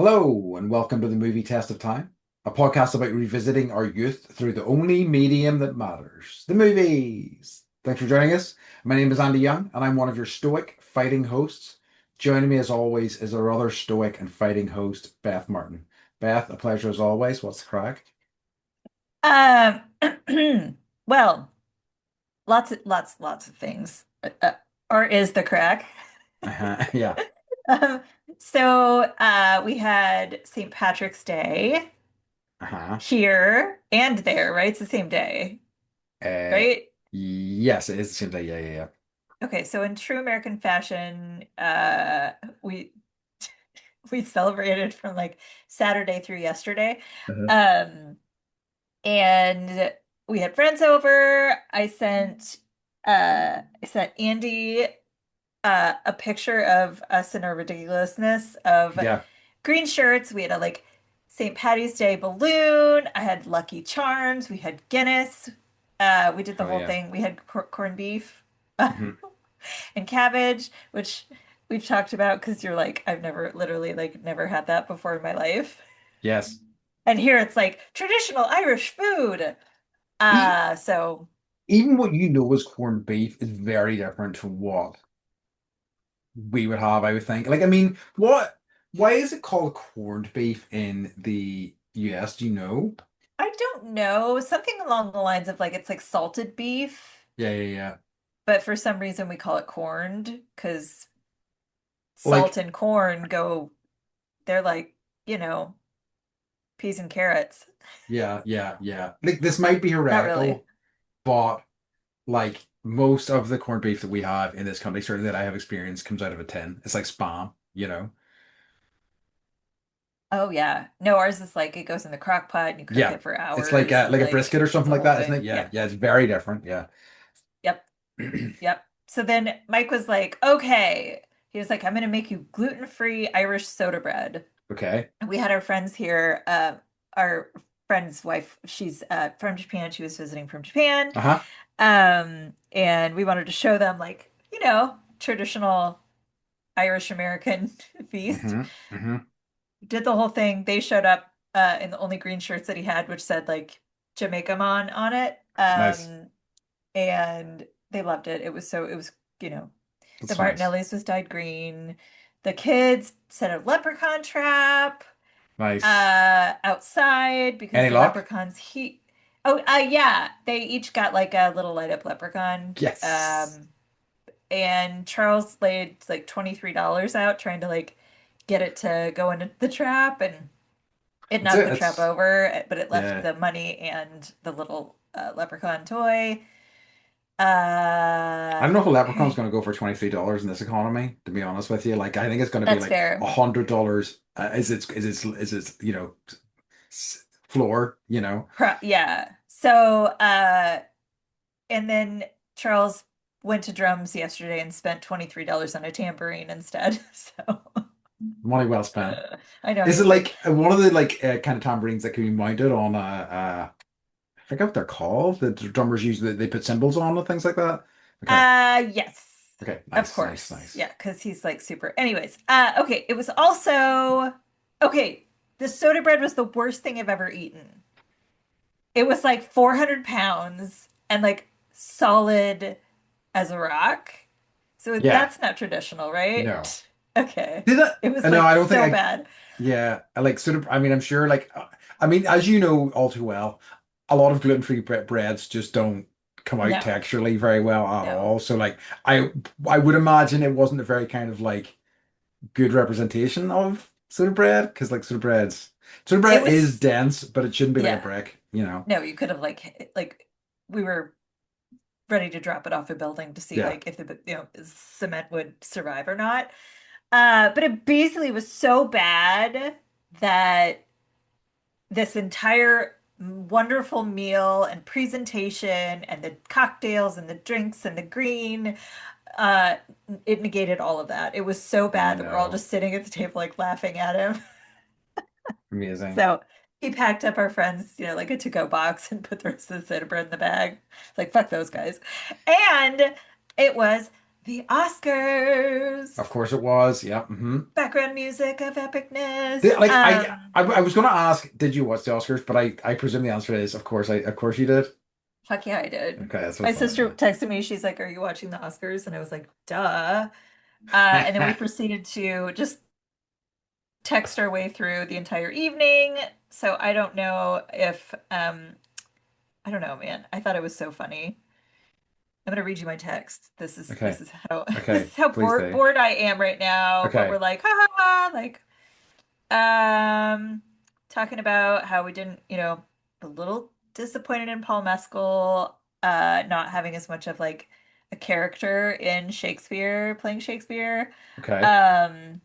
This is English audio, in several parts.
Hello, and welcome to the Movie Test of Time, a podcast about revisiting our youth through the only medium that matters, the movies. Thanks for joining us. My name is Andy Young, and I'm one of your stoic fighting hosts. Joining me, as always, is our other stoic and fighting host, Beth Martin. Beth, a pleasure as always. What's the crack? Um, well, lots of things. Or is the crack? Yeah. Um, so we had St. Patrick's Day Uh-huh. here and there, right? It's the same day, Uh, right? yes, it is the same day. Yeah, yeah, Okay, so in true American fashion, we we celebrated from like Saturday through yesterday. yeah. Um, and we had friends over. I sent Andy a picture of us in our ridiculousness of Yeah. green shirts. We had a like St. Patty's Day balloon. I had Lucky Charms. We had Guinness. We did the Oh, whole yeah. thing. We had corned beef Hmm. and cabbage, which we've talked about because you're like, I've never literally like never had that before in my life. Yes. And here it's like traditional Irish food. E So Even what you know as corned beef is very different to what we would have, I would think. Like, I mean, why is it called corned beef in the US? Do you know? I don't know, something along the lines of like it's like salted beef, Yeah, yeah, yeah. but for some reason we call it corned because salt Like, and corn go, they're like, you know, peas and carrots. yeah, yeah, yeah. Like, this might be Not really. heretical, but like most of the corned beef that we have in this country, certainly that I have experienced, comes out of a tin. It's like Spam, you know? Oh yeah. No, ours is like it goes in the crock pot and you cook Yeah. it for It's hours. like a Like brisket or it's something a like whole that, isn't it? thing. Yeah, Yeah. yeah, it's very different. Yeah. Yep. Yep. So then Mike was like, okay. He was like, I'm gonna make you gluten-free Irish soda bread. Okay. And we had our friends here, our friend's wife, she's from Japan. She was visiting from Japan. Uh-huh. And we wanted to show them like, traditional Irish American feast. Mm-hmm. Mm-hmm. Did the whole thing. They showed up in the only green shirts that he had, which said like Jamaica on it. Nice. And they loved it. It was, you know, the That's nice. Martinellis was dyed green. The kids set a leprechaun trap Nice. outside because Any the luck? leprechauns he yeah, they each got like a little light up leprechaun. Yes. And Charles laid like $23 out trying to like get it to go into the trap, and it That's knocked it. the trap It's over, but it left yeah. the money and the little leprechaun toy. I Uh, don't know if a leprechaun's going to go for $23 in this economy, to be honest with you. Like, I think it's going to be that's like fair. $100 is its floor, you know. Yeah. So and then Charles went to drums yesterday and spent $23 on a tambourine instead. So Money well spent. I know he Is it was like, like one of the like kind of tambourines that can be mounted on I forget what they're called. The drummers use they put cymbals on and things like that. Okay. yes, Okay. of Nice, nice, course. nice. Yeah, because he's like super. Anyways, okay, it was also okay. The soda bread was the worst thing I've ever eaten. It was like 400 pounds and like solid as a rock. So Yeah. that's not traditional, right? No. Okay. Did I? It was No, like I don't think so I. bad. Yeah, I like sort of. I mean, I'm sure. Like, I mean, as you know all too well, a lot of gluten-free breads just don't come out No, texturally very well at no. all. So, like, I would imagine it wasn't a very kind of like good representation of soda bread because like soda It bread is was, dense, but it shouldn't be like a yeah. brick, you know. No, you could have like we were ready to drop it off a building to see Yeah, like if the cement would survive or not. But it basically was so bad that this entire wonderful meal and presentation and the cocktails and the drinks and the green, uh, it negated all of that. It was so I bad that we're all know. just sitting at the table like laughing at him. Amazing. So he packed up our friends, like a to-go box and put the rest of the soda bread in the bag. It's like, fuck those guys. And it was The Oscars. Of course it was. Yeah. Hmm. Background music of epicness. Like I was going to ask, did you watch the Oscars? But I presume the answer is, of course you did. Fuck yeah, I did. Okay, that's what My I thought. sister Yeah. texted me. She's like, "Are you watching the Oscars?" And I was like, "Duh." And then we proceeded to just text our way through the entire evening. So I don't know if I don't know, man. I thought it was so funny. I'm gonna read you my text. Okay. This is how this Okay. is how Please do. bored I am right now. But we're Okay. like, ha ha ha, like um talking about how we didn't, a little disappointed in Paul Mescal not having as much of like a character in Shakespeare, playing Shakespeare. Okay. Um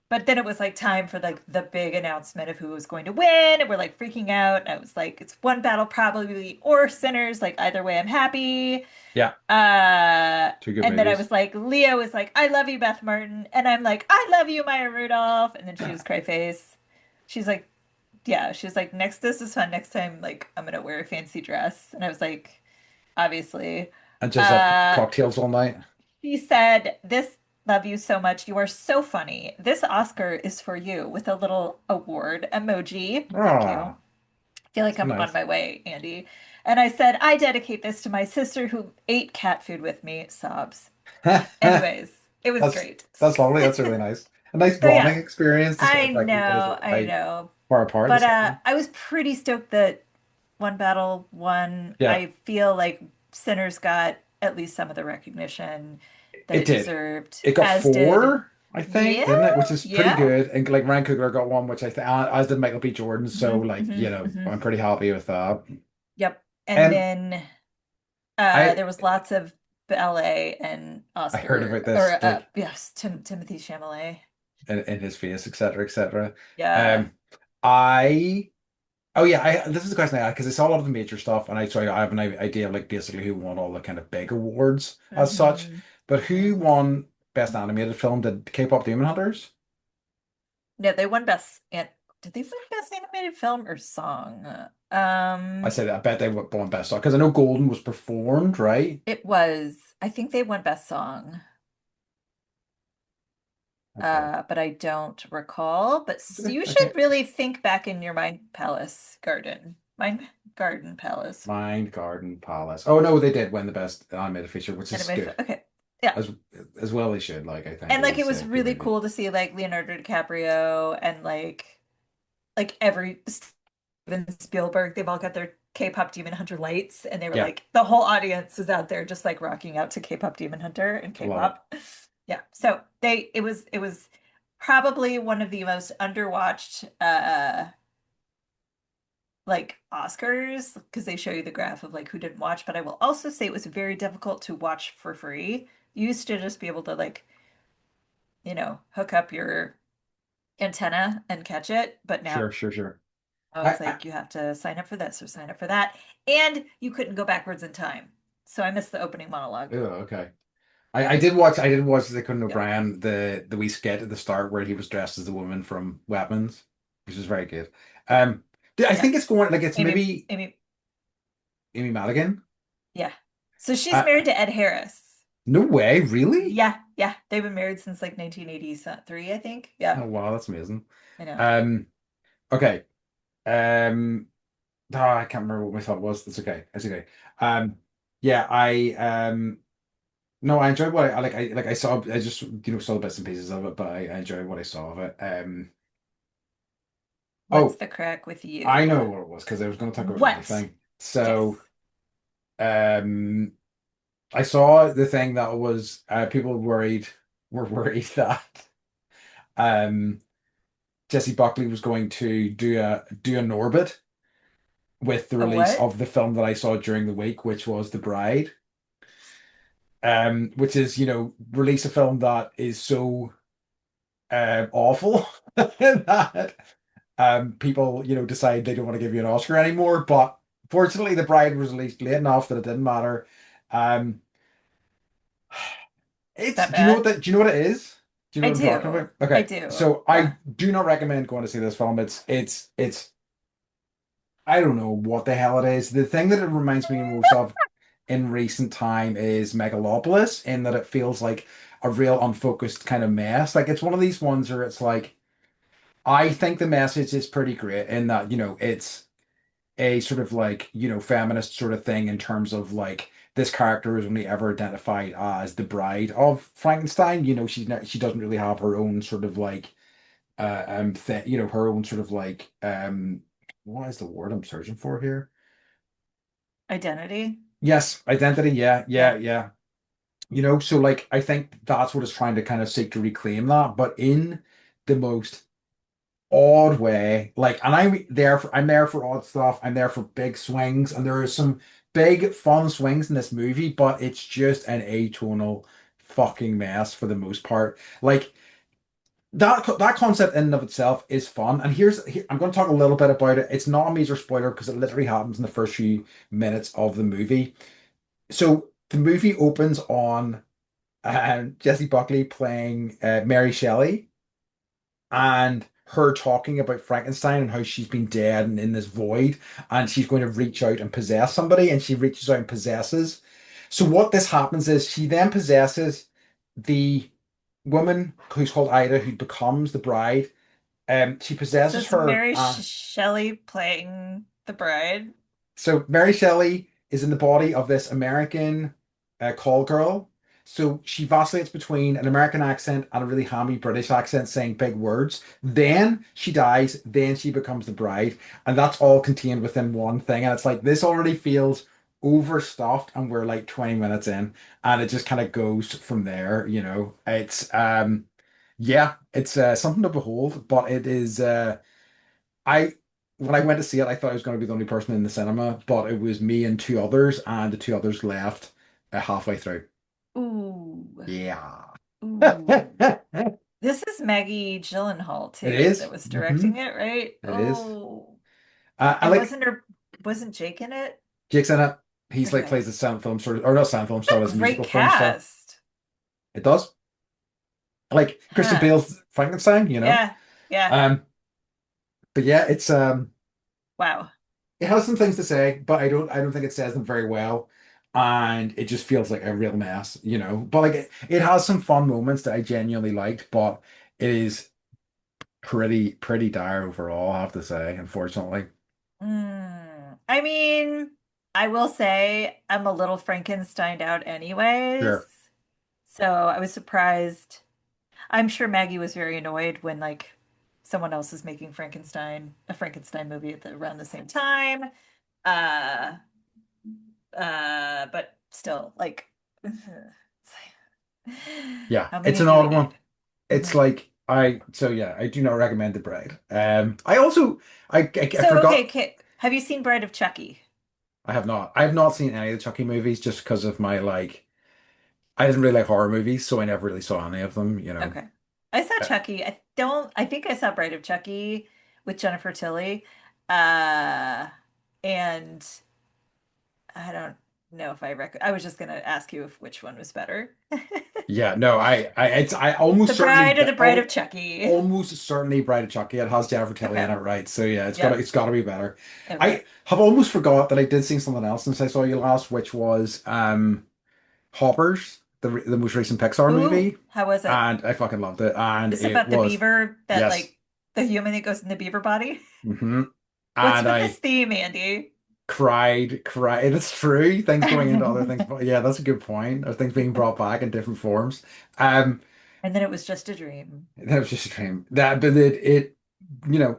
but then it was like time for like the big announcement of who was going to win, and we're like freaking out. And I was like, it's one battle probably or Sinners, like either way I'm happy. Yeah. Uh, Two good and then I movies. was like, Leo was like, I love you, Beth Martin. And I'm like, I love you, Maya Rudolph. And then she was cry face. She's like, yeah, she was like, next, this is fun. Next time, like, I'm gonna wear a fancy dress. And I was like, obviously. And just have Uh, cocktails all night. she said, this love you so much. You are so funny. This Oscar is for you with a little award emoji. Thank you. Ah, I feel like so I'm on nice. my way, Andy. And I said, I dedicate this to my sister who ate cat food with me. Sobs. Anyways, it was That's great. that's lovely. That's really nice. A nice So yeah, bonding experience, despite the fact that you guys are I quite know. far apart. But That's lovely. I was pretty stoked that One Battle won. Yeah, I feel like Sinners got at least some of the recognition that it it did. deserved, It got as did, four, I think, yeah, didn't it? Which is pretty yeah. good. And like Ryan Coogler got one, which I think as did Michael B. Jordan. So Hmm like, hmm hmm I'm pretty happy with that. Yep. And And then I there was lots of ballet and I heard Oscar, about or this like yes, Timothy Chalamet. in his face, etc., etc. Yeah. Um, I Oh yeah, I this is a question I had because I saw a lot of the major stuff, and I have an idea of like basically who won all the kind of big awards as such. hmm But hmm who won Best Animated Film? Did K-pop Demon Hunters? No, they won best and did they win best animated film or song? I said I bet they won Best Song because I know Golden was performed, right? It was, I think they won best song. Okay, But I don't recall. But it's okay. you should Okay, really think back in your Mind Garden Palace Mind Garden Palace. Oh no, they did win the Best Animated Feature, which is animated. good Okay, yeah. as as well they should. Like I think And it like it was was a good really movie. cool to see like Leonardo DiCaprio and like every Steven Spielberg, they've all got their K-pop Demon Hunter lights, and they were Yeah, like the whole audience was out there just like rocking out to K-pop Demon Hunter and I love it. K-pop. Yeah. So it was probably one of the most underwatched like Oscars because they show you the graph of like who didn't watch, but I will also say it was very difficult to watch for free. You used to just be able to like, hook up your antenna and catch it, but now Sure, sure, sure. it's like you have to sign up for this or sign up for that, and you couldn't go backwards in time. So I missed the opening monologue. Oh, okay. I did watch the Conan Yep. O'Brien the wee skit at the start where he was dressed as the woman from Weapons, which is very good. Um I Yeah. think it's going like it's maybe Amy, Amy Madigan. yeah. So she's Uh, married to Ed Harris. no way, really? Yeah, yeah. They've been married since like 1983, I think. Yeah, Oh wow, that's amazing. I know. Um okay. Um I can't remember what my thought was. That's okay. It's okay. Um yeah, I no, I enjoyed what I saw I just saw the bits and pieces of it, but I enjoyed what I saw of it. What's Oh, the crack with I you? know what it was because I was going to talk about another What? thing. Yes. So, um, I saw the thing that was people were worried that um Jesse Buckley was going to do an orbit with the A release what? of the film that I saw during the week, which was The Bride. Which is release a film that is so awful that people decide they don't want to give you an Oscar anymore. But fortunately, The Bride was released late enough that it didn't matter. Um, it's That bad? do you know what it is? Do you know I what I'm talking do. about? I Okay, do. so Yeah. I do not recommend going to see this film. It's I don't know what the hell it is. The thing that it reminds me most of in recent time is Megalopolis, in that it feels like a real unfocused kind of mess. Like it's one of these ones where it's like I think the message is pretty great in that, it's a sort of like, feminist sort of thing in terms of like this character is only ever identified as the bride of Frankenstein. She doesn't really have her own sort of like thing, her own sort of like what is the word I'm searching for here? Identity. Yes, identity. Yeah, yeah, Yeah. yeah. So like I think that's what it's trying to kind of seek to reclaim that, but in the most odd way. Like, and I'm there for odd stuff. I'm there for big swings, and there are some big fun swings in this movie, but it's just an atonal fucking mess for the most part. Like that concept in and of itself is fun. And I'm going to talk a little bit about it. It's not a major spoiler because it literally happens in the first few minutes of the movie. So the movie opens on Jessie Buckley playing Mary Shelley and her talking about Frankenstein and how she's been dead and in this void, and she's going to reach out and possess somebody, and she reaches out and possesses. So what this happens is she then possesses the woman who's called Ida, who becomes the bride. She So possesses it's her. Mary Shelley playing the bride. So Mary Shelley is in the body of this American call girl. So she vacillates between an American accent and a really hammy British accent saying big words. Then she dies, then she becomes the bride. And that's all contained within one thing. And it's like this already feels overstuffed and we're like 20 minutes in and it just kind of goes from there. It's something to behold, but it is I when I went to see it, I thought I was going to be the only person in the cinema, but it was me and two others, and the two others left halfway through. Ooh. Yeah. Ooh. This is Maggie Gyllenhaal It too is. that was Hmm. directing it, right? It is. Oh. I And like wasn't Jake in it? Jake's in it. He's like Okay. plays the sound film sort of, or not sound film What star, a as a great musical film star. cast. It does. Like Christian Huh. Bale's Frankenstein. Yeah. Yeah. Um, but yeah, Wow. it has some things to say, but I don't think it says them very well. And it just feels like a real mess. But like it has some fun moments that I genuinely liked, but it is pretty dire overall, I have to say, unfortunately. I mean, I will say I'm a little Frankensteined out anyways. Sure. So I was surprised. I'm sure Maggie was very annoyed when like someone else is making a Frankenstein movie around the same time. Uh, but still, like, Yeah, how it's many an do we odd one. need? It's Mhm. like I do not recommend The Bride. I also I So, okay, forgot Kit, have you seen Bride of Chucky? I have not seen any of the Chucky movies just because of my like I didn't really like horror movies, so I never really saw any of them. Okay. I saw Uh, Chucky. I think I saw Bride of Chucky with Jennifer Tilly. Uh, and I don't know if I was just gonna ask you if which one was better. Yeah, no, I The Bride or the Bride of Chucky? almost certainly Bride of Chucky. It has Jennifer Tilly in Okay. it, right? So yeah, Yep. it's gotta be better. Okay. I have almost forgot that I did see something else since I saw you last, which was Hoppers, the most recent Pixar Ooh, movie, how was it? and I fucking loved it. And This it about the was beaver that yes, like the human that goes in the beaver body? hmm What's and with this I theme, Andy? cried. It's true. Things going into other things, And but yeah, that's a good point. Of things being brought back in different forms. Um. then it was just a dream. That was just a dream. But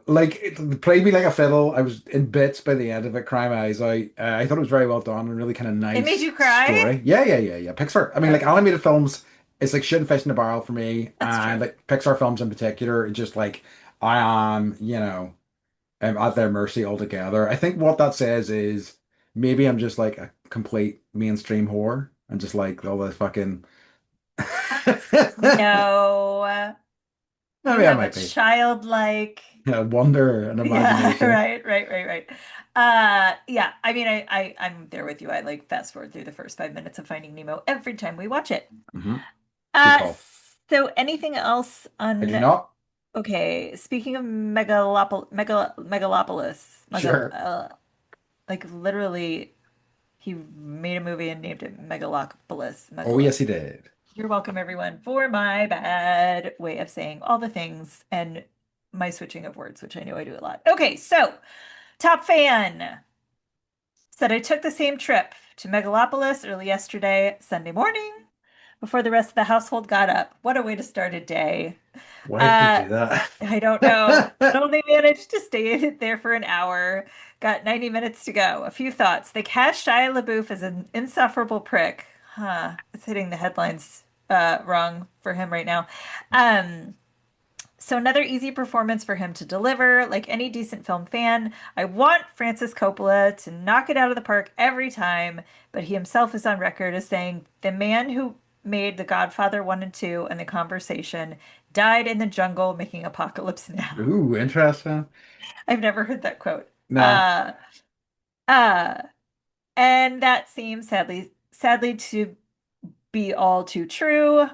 like it played me like a fiddle. I was in bits by the end of it, crying my eyes out. I thought it was very well done and really kind of It made nice you cry? story. Yeah, yeah, yeah, yeah. Pixar. I mean, like Okay. animated films, it's like shooting fish in a barrel for me, That's and true. like Pixar films in particular, it's just like I am at their mercy altogether. I think what that says is maybe I'm just like a complete mainstream whore and just like all the fucking. No, I you mean, I have a might be. childlike. Wonder and Yeah, imagination. right. Yeah, I mean, I'm there with you. I like fast forward through the first 5 minutes of Finding Nemo every time we watch it. Hmm. Good call. So anything else I do on, not. okay, speaking of Megalopolis, Sure. like literally He made a movie and named it Megalopolis. Oh, yes, he did. You're welcome, everyone, for my bad way of saying all the things and my switching of words, which I know I do a lot. Okay, so top fan said I took the same trip to Megalopolis early yesterday, Sunday morning, before the rest of the household got up. What a way to start a day. Why did they Uh, do that? I don't know, but only managed to stay there for an hour. Got 90 minutes to go. A few thoughts. They cast Shia LaBeouf as an insufferable prick. Huh. It's hitting the headlines wrong for him right now. Um, so another easy performance for him to deliver. Like any decent film fan, I want Francis Coppola to knock it out of the park every time, but he himself is on record as saying the man who made The Godfather 1 and 2 and The Conversation died in the jungle making Apocalypse Now. Ooh, interesting. I've never heard that quote. No. Uh uh and that seems sadly to be all too true.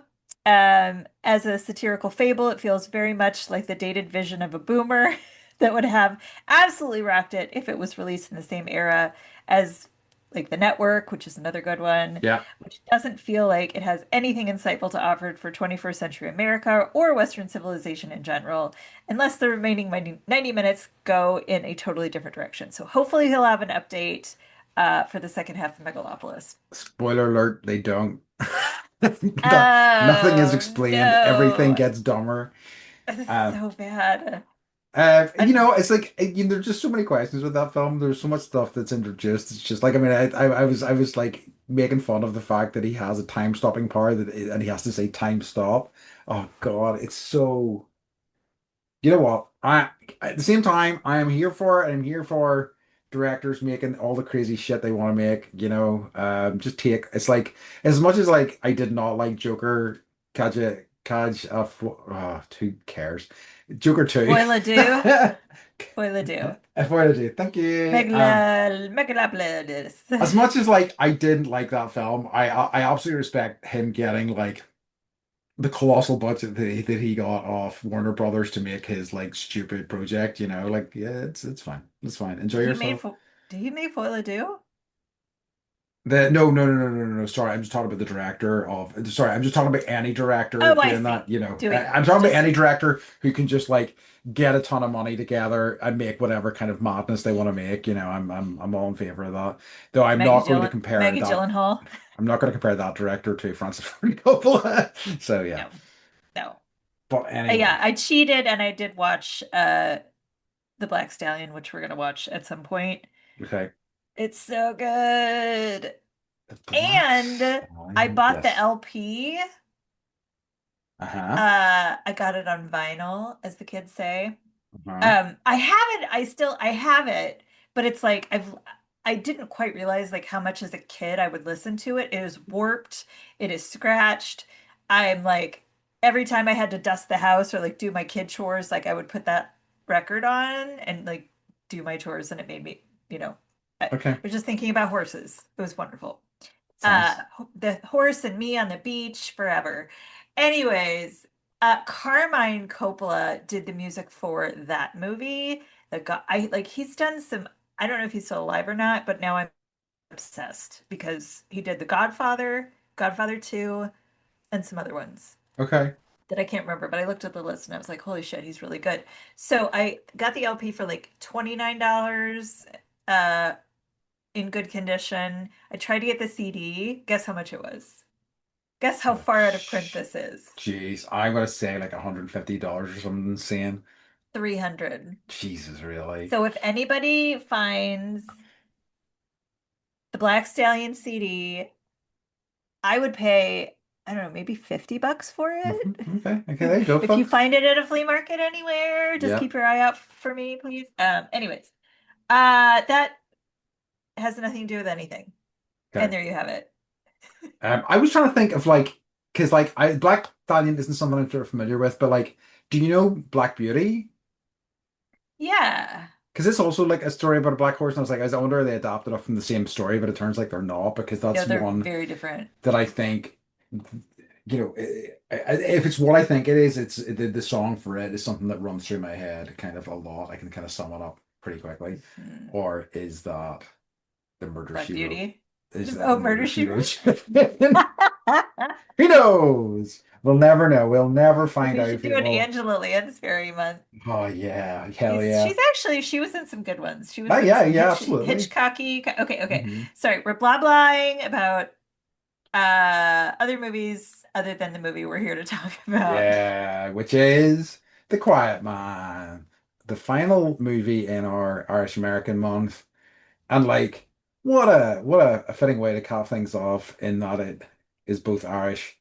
As a satirical fable, it feels very much like the dated vision of a boomer that would have absolutely rocked it if it was released in the same era as like The Network, which is another good one, Yeah. which doesn't feel like it has anything insightful to offer for 21st century America or Western civilization in general, unless the remaining 90 minutes go in a totally different direction. So hopefully he'll have an update for the second half of Megalopolis. Spoiler alert, they don't. Nothing is Oh explained. Everything no. gets dumber. This is Uh, so bad. you And know, it's like there's just so many questions with that film. There's so much stuff that's introduced. It's just like I mean, I was like making fun of the fact that he has a time stopping power and he has to say time stop. Oh God, it's so. You know what? I at the same time I am here for it. I'm here for directors making all the crazy shit they want to make. Just take it's like as much as like I did not like Joker, who cares? Joker 2. Foila do. Foila do. Avoided it. Thank you. Megalopolis. As much as like I didn't like that film, I absolutely respect him getting like the colossal budget that he got off Warner Brothers to make his like stupid project, like yeah, it's fine. It's fine. Enjoy He made yourself. fo Did he make Foila do? No, no, no, no, no, no, no. Sorry, I'm just talking about the director of. Sorry, I'm just talking about any director Oh, I doing that. see. Doing I'm talking about just any director who can just like get a ton of money together and make whatever kind of madness they want to make. I'm all in favor of that. Though Maggie Gyllenhaal. I'm not going to compare that director to Francis Ford Coppola. So yeah. No, no. But Yeah, anyway, I cheated and I did watch The Black Stallion, which we're gonna watch at some point. okay. It's so good. The Black And I Stallion. bought the Yes. LP. Uh-huh. I got it on vinyl, as the kids say. Uh-huh. I have it, but it's like I didn't quite realize like how much as a kid I would listen to it. It is warped, it is scratched. I'm like every time I had to dust the house or like do my kid chores, like I would put that record on and like do my chores and it made me, I Okay. was just thinking about horses. It was wonderful. Sounds The horse and me on the beach forever. Anyways, Carmine Coppola did the music for that movie. The guy, I like he's done some, I don't know if he's still alive or not, but now I'm obsessed because he did The Godfather, Godfather 2, and some other ones okay. that I can't remember, but I looked at the list and I was like, holy shit, he's really good. So I got the LP for like $29 uh in good condition. I tried to get the CD. Guess how much it was? Guess how Oh, far out of print this is? jeez. I'm gonna say like $150 or something insane. 300. Jesus, really? So if anybody finds the Black Stallion CD, I would pay, I don't know, maybe $50 for Hmm. it. Okay. Okay, there you go, If you folks. find it at a flea market anywhere, just Yeah. keep your eye out for me, please. Anyways, that has nothing to do with anything. And Okay. there you have it. I was trying to think of like, because like Black Stallion isn't something I'm sort of familiar with, but like, do you know Black Beauty? Yeah. Because it's also like a story about a black horse, and I wonder if they adapted it from the same story, but it turns like they're not, because No, that's they're one very different. that I think, if it's what I think it is, it's the song for it is something that runs through my head kind of a lot. I can kind of sum it up pretty quickly. Hmm. Or is that the Murder Black She Wrote? Beauty. Is that a Oh, murder Murder she She wrote? Wrote. Who knows? We'll never know. We'll never find We out, should do an people. Angela Lansbury month. Oh yeah, hell She's yeah. actually she was in some good ones. She Oh was in yeah, some yeah, absolutely. Hitchcocky. Okay, okay. Hmm. Sorry, we're blah blahing about other movies other than the movie we're here to talk about. Yeah, which is The Quiet Man, the final movie in our Irish American month. And like, what a fitting way to cap things off in that it is both Irish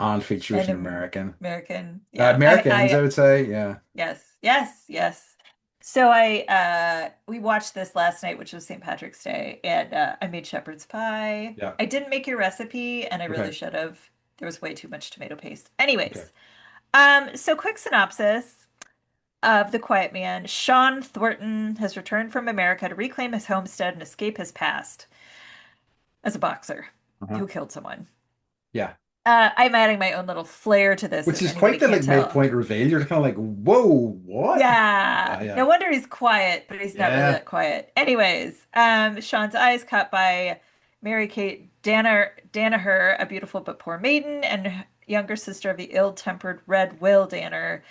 and features an And American. American. Yeah. Americans, I would say, yeah. Yes, yes, yes. So we watched this last night, which was St. Patrick's Day, and I made shepherd's pie. Yeah. I didn't make your recipe, and I really Okay. should have. There was way too much tomato paste. Okay. Anyways, so quick synopsis of The Quiet Man. Sean Thornton has returned from America to reclaim his homestead and escape his past as a boxer Uh-huh. who killed someone. Yeah. I'm adding my own little flair to this, Which if is anybody quite the can't like tell. midpoint reveal. You're kind of like, whoa, what? Yeah. Yeah, yeah. No wonder he's quiet, but he's not really Yeah. that quiet. Anyways, Sean's eye is caught by Mary Kate Danaher, a beautiful but poor maiden, and younger sister of the ill-tempered Red Will Danner.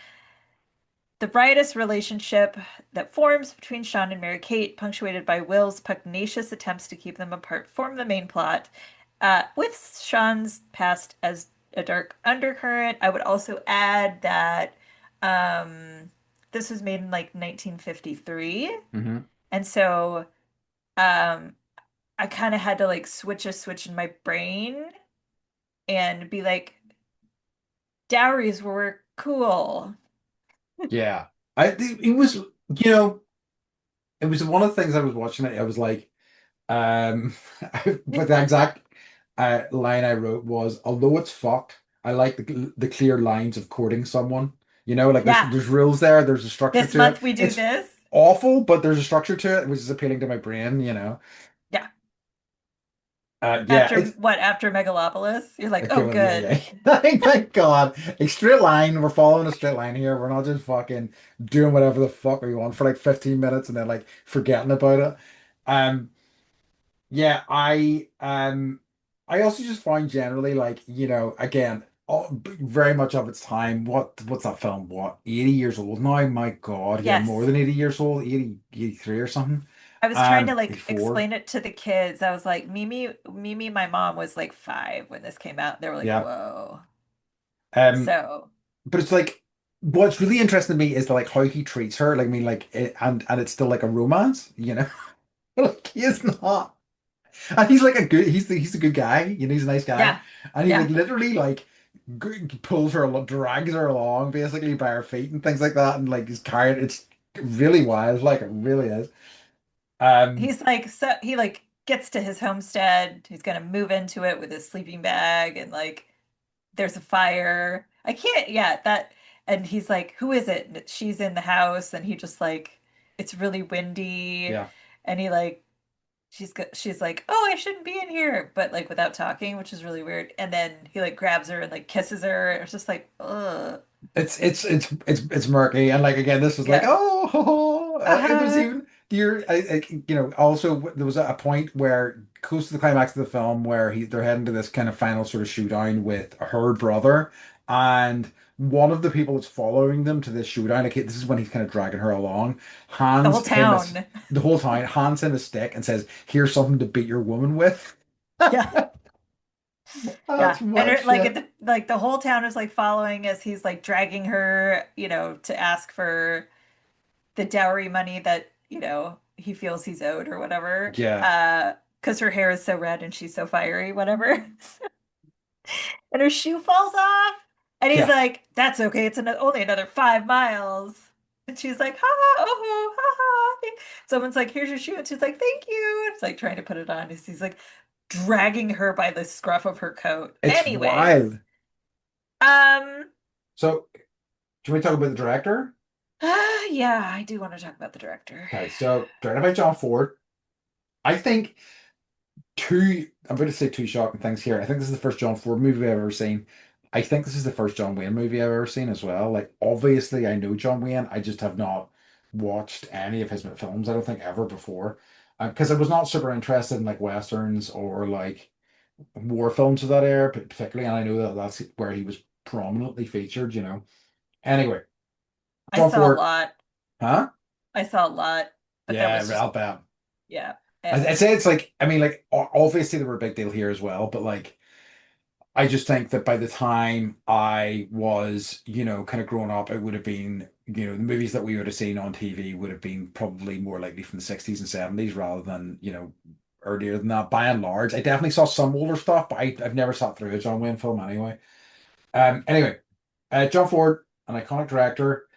The riotous relationship that forms between Sean and Mary Kate, punctuated by Will's pugnacious attempts to keep them apart, form the main plot. With Sean's past as a dark undercurrent, I would also add that this was made in like 1953. Hmm. And so um, I kind of had to like switch a switch in my brain and be like, dowries were cool. Yeah. It was, it was one of the things I was watching it. I was like, but the exact line I wrote was, although it's fucked, I like the clear lines of courting someone. Like there's Yeah, there's rules there, there's a structure this to it. month we do It's this. awful, but there's a structure to it, which is appealing to my brain. Yeah. Yeah, it's After Megalopolis? You're like, okay, oh, well, yeah, good. yeah. Thank God. A straight line. We're following a straight line here. We're not just fucking doing whatever the fuck we want for like 15 minutes and then like forgetting about it. Um, Yeah, I also just find generally like, again, very much of its time. What's that film? What, 80 years old now? My God, yeah, more Yes. than 80 years old, 80, 83 or something. I was trying to like 84. explain it to the kids. I was like, my mom was like 5 when this came out. They were like, Yeah. whoa. Um, So, but it's like what's really interesting to me is like how he treats her. Like I mean, like and it's still like a romance. Like he is not. And he's like he's a good guy, he's a nice guy. yeah. And he like Yeah. literally like pulls her drags her along basically by her feet and things like that and like he's carried it's really wild, like it really is. Um He's like, so he like gets to his homestead. He's gonna move into it with his sleeping bag and like there's a fire. I can't, yeah, that, and he's like, who is it? And she's in the house, and he just like, it's really windy, yeah. and he like, she's like, oh, I shouldn't be in here, but like without talking, which is really weird. And then he like grabs her and like kisses her. It's just like, ugh, It's murky and like again this was like yeah, oh and there's uh-huh. even also there was a point where close to the climax of the film where they're heading to this kind of final sort of showdown with her brother and one of the people that's following them to this showdown, like this is when he's kind of dragging her along, The whole hands him as town, the whole time hands him a stick and says, here's something to beat your woman with. yeah. That's Yeah. And what it, like shit. like the whole town is like following as he's like dragging her, to ask for the dowry money that, he feels he's owed or whatever. Yeah, Because her hair is so red and she's so fiery, whatever. And her shoe falls off. And he's yeah. like, that's okay. It's only another 5 miles. And she's like, ha ha, oh, ha ha. Someone's like, here's your shoe. And she's like, thank you. And it's like trying to put it on. He's like dragging her by the scruff of her coat. It's Anyways, wild. um, So can we talk about the director? yeah, I do want to talk about the director. Okay, so directed by John Ford. I think I'm going to say two shocking things here. I think this is the first John Ford movie I've ever seen. I think this is the first John Wayne movie I've ever seen as well. Like, obviously, I know John Wayne. I just have not watched any of his films, I don't think, ever before. because I was not super interested in like westerns or like war films of that era, particularly, and I know that that's where he was prominently featured, you know. Anyway, I John saw a Ford, lot. huh? I saw a lot, but that Yeah, was just I'll bet. yeah. I'd say it's like, I mean, like obviously they were a big deal here as well, but like I just think that by the time I was, kind of growing up, it would have been, the movies that we would have seen on TV would have been probably more likely from the 60s and 70s rather than, earlier than that. By and large, I definitely saw some older stuff, but I've never sat through a John Wayne film anyway. Anyway, John Ford, an iconic director.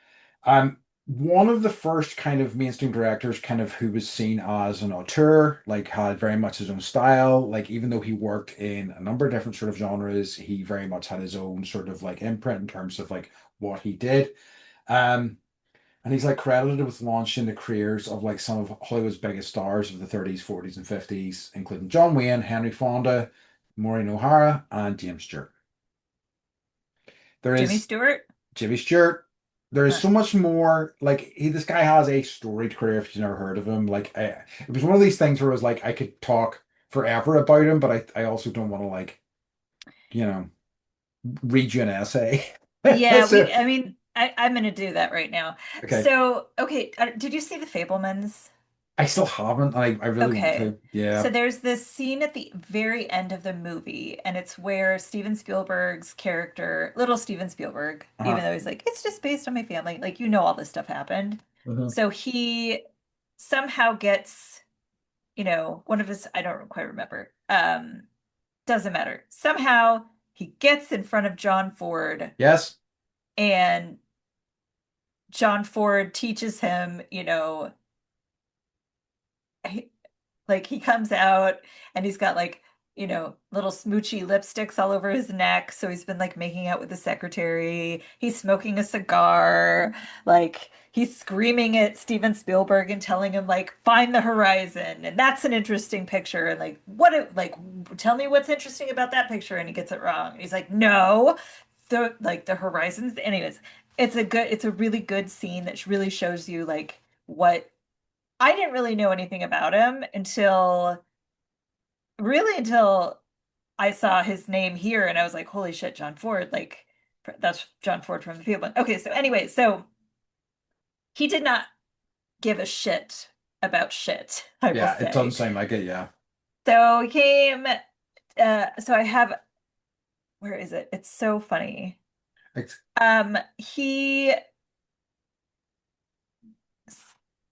One of the first kind of mainstream directors, kind of who was seen as an auteur, like had very much his own style. Like even though he worked in a number of different sort of genres, he very much had his own sort of like imprint in terms of like what he did. Um, and he's like credited with launching the careers of like some of Hollywood's biggest stars of the 30s, 40s, and 50s, including John Wayne, Henry Fonda, Maureen O'Hara, and James Stewart. There Jimmy is Stewart. Jimmy Stewart. There is Huh. so much more. Like this guy has a storied career. If you've never heard of him, like it was one of these things where it was like I could talk forever about him, but I also don't want to like you know read you an essay. Yeah, So I mean, I'm gonna do that right now. okay, So, okay, did you see The Fablemans? I still haven't. I really want Okay. to. Yeah. So there's this scene at the very end of the movie, and it's where Steven Spielberg's character, little Steven Spielberg, even Uh-huh. though he's like, it's just based on my family, like you know all this stuff happened. Mhm. So he somehow gets, one of his, I don't quite remember. Doesn't matter. Somehow he gets in front of John Ford, Yes. and John Ford teaches him, like he comes out and he's got like, little smoochy lipsticks all over his neck. So he's been like making out with the secretary. He's smoking a cigar. Like he's screaming at Steven Spielberg and telling him like, find the horizon. And that's an interesting picture. And like, tell me what's interesting about that picture. And he gets it wrong. And he's like, no, the horizons. Anyways, it's a really good scene that really shows you like what I didn't really know anything about him until I saw his name here and I was like, holy shit, John Ford, like that's John Ford from the People. Okay, so anyway, so he did not give a shit about shit, I will Yeah. It doesn't say. sound like it. Yeah. So he came, so I have, where is it? It's so funny. It's, He,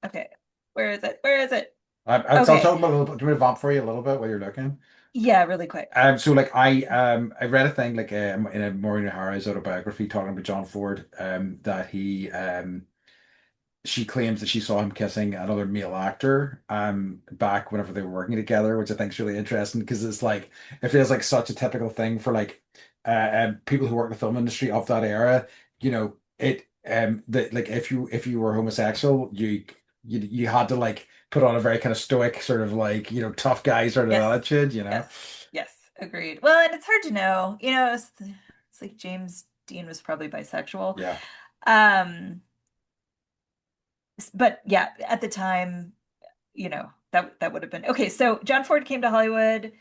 okay, where is it? Where is it? I'll Okay, talk about a little bit. Do you want me to vamp for you a little bit while you're looking? yeah, really quick. So like I read a thing like in a Maureen O'Hara's autobiography talking about John Ford that he she claims that she saw him kissing another male actor back whenever they were working together, which I think is really interesting because it's like it feels like such a typical thing for like people who work in the film industry of that era. It that like if you were homosexual, you had to like put on a very kind of stoic sort of like tough guy sort of Yes, attitude. yes, yes, agreed. Well, and it's hard to know. It's like James Dean was probably bisexual. Yeah. Um, but yeah, at the time, that would have been okay. So John Ford came to Hollywood,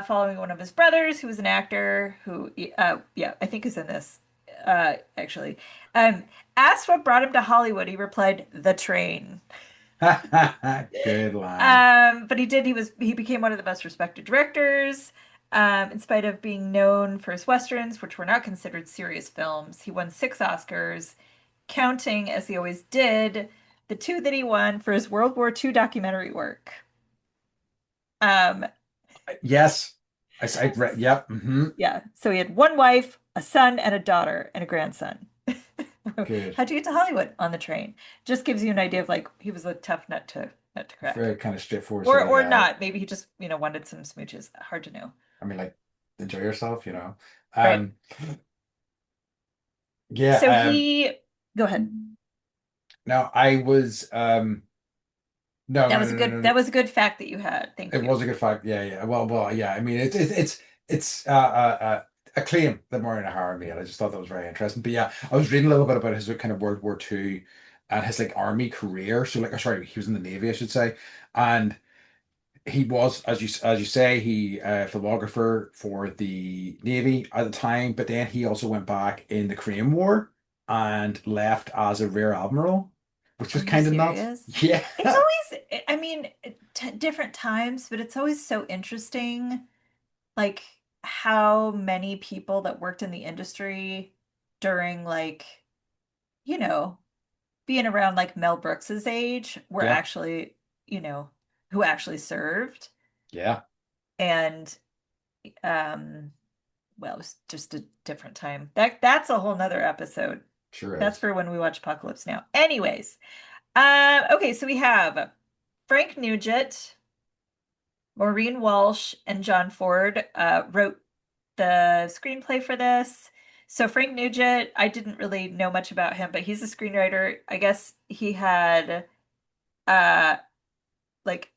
following one of his brothers, who was an actor who, yeah, I think is in this, actually. Um, Asked what brought him to Hollywood, he replied, "The train." Good line. But he became one of the most respected directors. In spite of being known for his westerns, which were not considered serious films, he won 6 Oscars, counting, as he always did, the two that he won for his World War II documentary work. Um, Yes. I read. Yep. yeah, so he had one wife, a son, and a daughter, and a grandson. Good. How'd you get to Hollywood on the train? Just gives you an idea of like he was a tough nut to crack. Very kind of straightforward sort Or of or guy. not. Maybe he just, wanted some smooches. Hard to know. I mean, like, enjoy yourself. Right. Um, yeah. So he go ahead. Now I was no, That no, was no, a no, good no, that no. was a good fact that you had. Thank It you. was a good fact. Yeah, yeah. Well, yeah. I mean, it's a claim that Maureen O'Hara made. I just thought that was very interesting. But yeah, I was reading a little bit about his kind of World War II and his like army career. So like, sorry, he was in the Navy, I should say, and he was, as you say, he photographer for the Navy at the time, but then he also went back in the Korean War and left as a rear admiral, which Are was you kind of nuts. serious? Yeah, It's always, I mean, t different times, but it's always so interesting, like how many people that worked in the industry during like, you know, being around like Mel Brooks's age were yeah, actually, you know, who actually served. yeah, And um, well, it was just a different time. That's a whole nother episode. sure That's is. for when we watch Apocalypse Now. Anyways, okay, so we have Frank Nugent, Maureen Walsh, and John Ford wrote the screenplay for this. So Frank Nugent, I didn't really know much about him, but he's a screenwriter. I guess he had uh like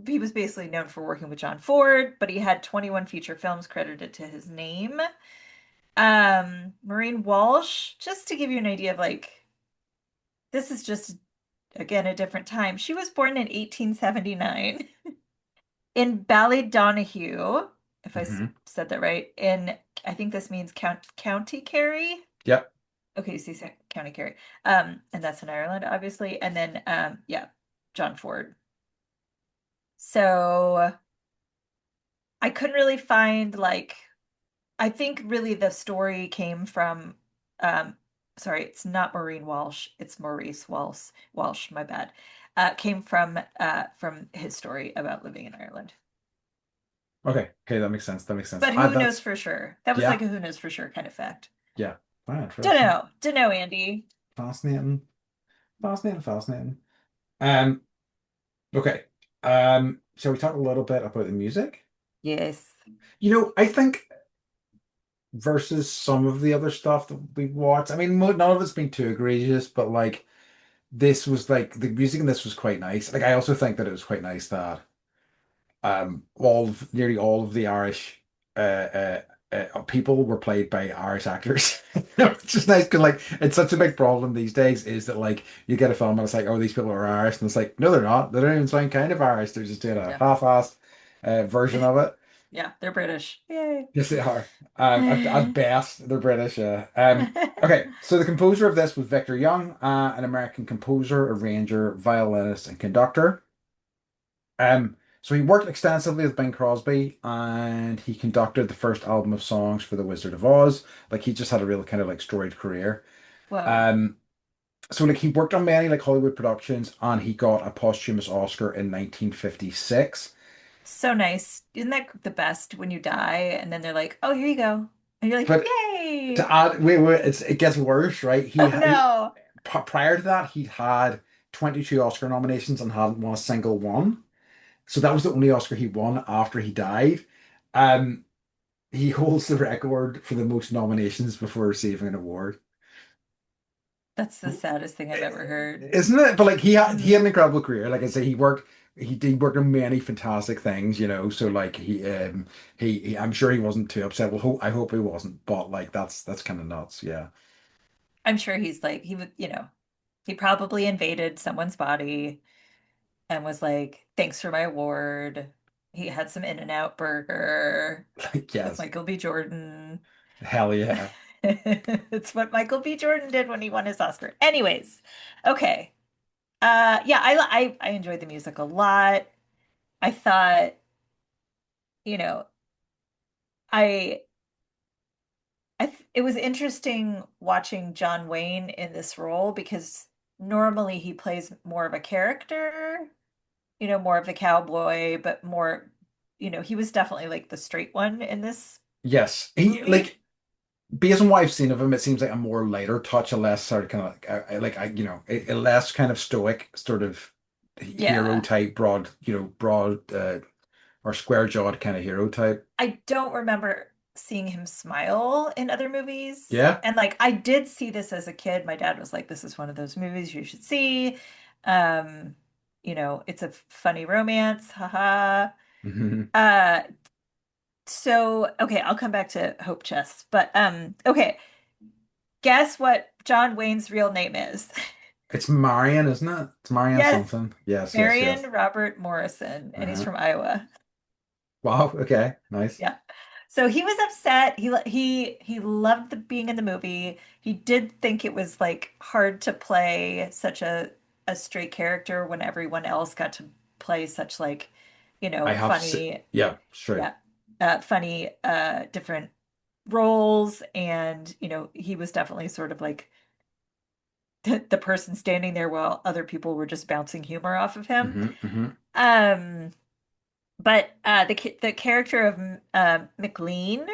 he was basically known for working with John Ford, but he had 21 feature films credited to his name. Maureen Walsh, just to give you an idea of like this is just again a different time. She was born in 1879 in Ballydonahue, if Hmm. said that right. In I think this means County Kerry. Yep. Okay, so you said County Kerry. And that's in Ireland, obviously. And then yeah, John Ford. So I couldn't really find like I think really the story came from sorry, it's not Maureen Walsh, it's Maurice Walsh, my bad. Came from his story about living in Ireland. Okay. Okay, that makes sense. That makes sense. But who knows That's for sure? That was like yeah, a who knows for sure kind of fact. yeah. Wow, interesting. Dunno, Andy. Fascinating. Fascinating. Fascinating. Um. Okay. Shall we talk a little bit about the music? Yes. I think versus some of the other stuff that we've watched. I mean, none of it's been too egregious, but like this was like the music in this was quite nice. Like I also think that it was quite nice that nearly all of the Irish people were played by Irish actors. Yes. It's just nice because like it's such a big problem these days is that like you get a film and it's like, oh, these people are Irish, and it's like, no, they're not. They don't even sound kind of Irish. They're just doing a Yeah. half-assed version of it. Yeah, they're British. Yay. Yes, they are. At best, they're British. Okay, so the composer of this was Victor Young, an American composer, arranger, violinist, and conductor. So he worked extensively with Bing Crosby, and he conducted the first album of songs for The Wizard of Oz. Like he just had a real kind of like storied career. Whoa. Um, so like he worked on many like Hollywood productions, and he got a posthumous Oscar in 1956. So nice. Isn't that the best when you die and then they're like, "Oh, here you go." And you're like, But "Yay!" to add, wait, it gets worse, right? Oh no. Prior to that, he'd had 22 Oscar nominations and hadn't won a single one. So that was the only Oscar he won after he died. Um, he holds the record for the most nominations before receiving an award. That's the saddest thing I've ever heard. Isn't it? But like he had an Mm, incredible career. Like I say, he did work on many fantastic things, So like I'm sure he wasn't too upset. Well, I hope he wasn't. But like that's kind of nuts. Yeah. I'm sure he's like he would, he probably invaded someone's body and was like, "Thanks for my award." He had some In-N-Out burger Like with yes. Michael B. Jordan. Hell yeah. It's what Michael B. Jordan did when he won his Oscar. Anyways, okay. Yeah, I enjoyed the music a lot. I thought, you know, I it was interesting watching John Wayne in this role because normally he plays more of a character, more of the cowboy, but more, he was definitely like the straight one in this Yes. He movie. like based on what I've seen of him, it seems like a more lighter touch, a less sort of kind of a less kind of stoic sort of hero Yeah. type, broad or square jawed kind of hero type. I don't remember seeing him smile in other movies. Yeah. And like I did see this as a kid. My dad was like, "This is one of those movies you should see." Um, it's a funny romance. Haha. Mhm. Uh, so okay, I'll come back to Hope Chest. But okay, guess what John Wayne's real name is? It's Marion, isn't it? It's Marion Yes, something. Yes, yes, yes. Marion Robert Morrison, and he's Uh-huh. from Iowa. Wow, okay, nice. Yeah. So he was upset. He loved being in the movie. He did think it was like hard to play such a straight character when everyone else got to play such like, I have funny, yeah, it's true. yeah, funny different roles, and he was definitely sort of like the person standing there while other people were just bouncing humor off of him. Hmm, hmm, Um, but the character of McLean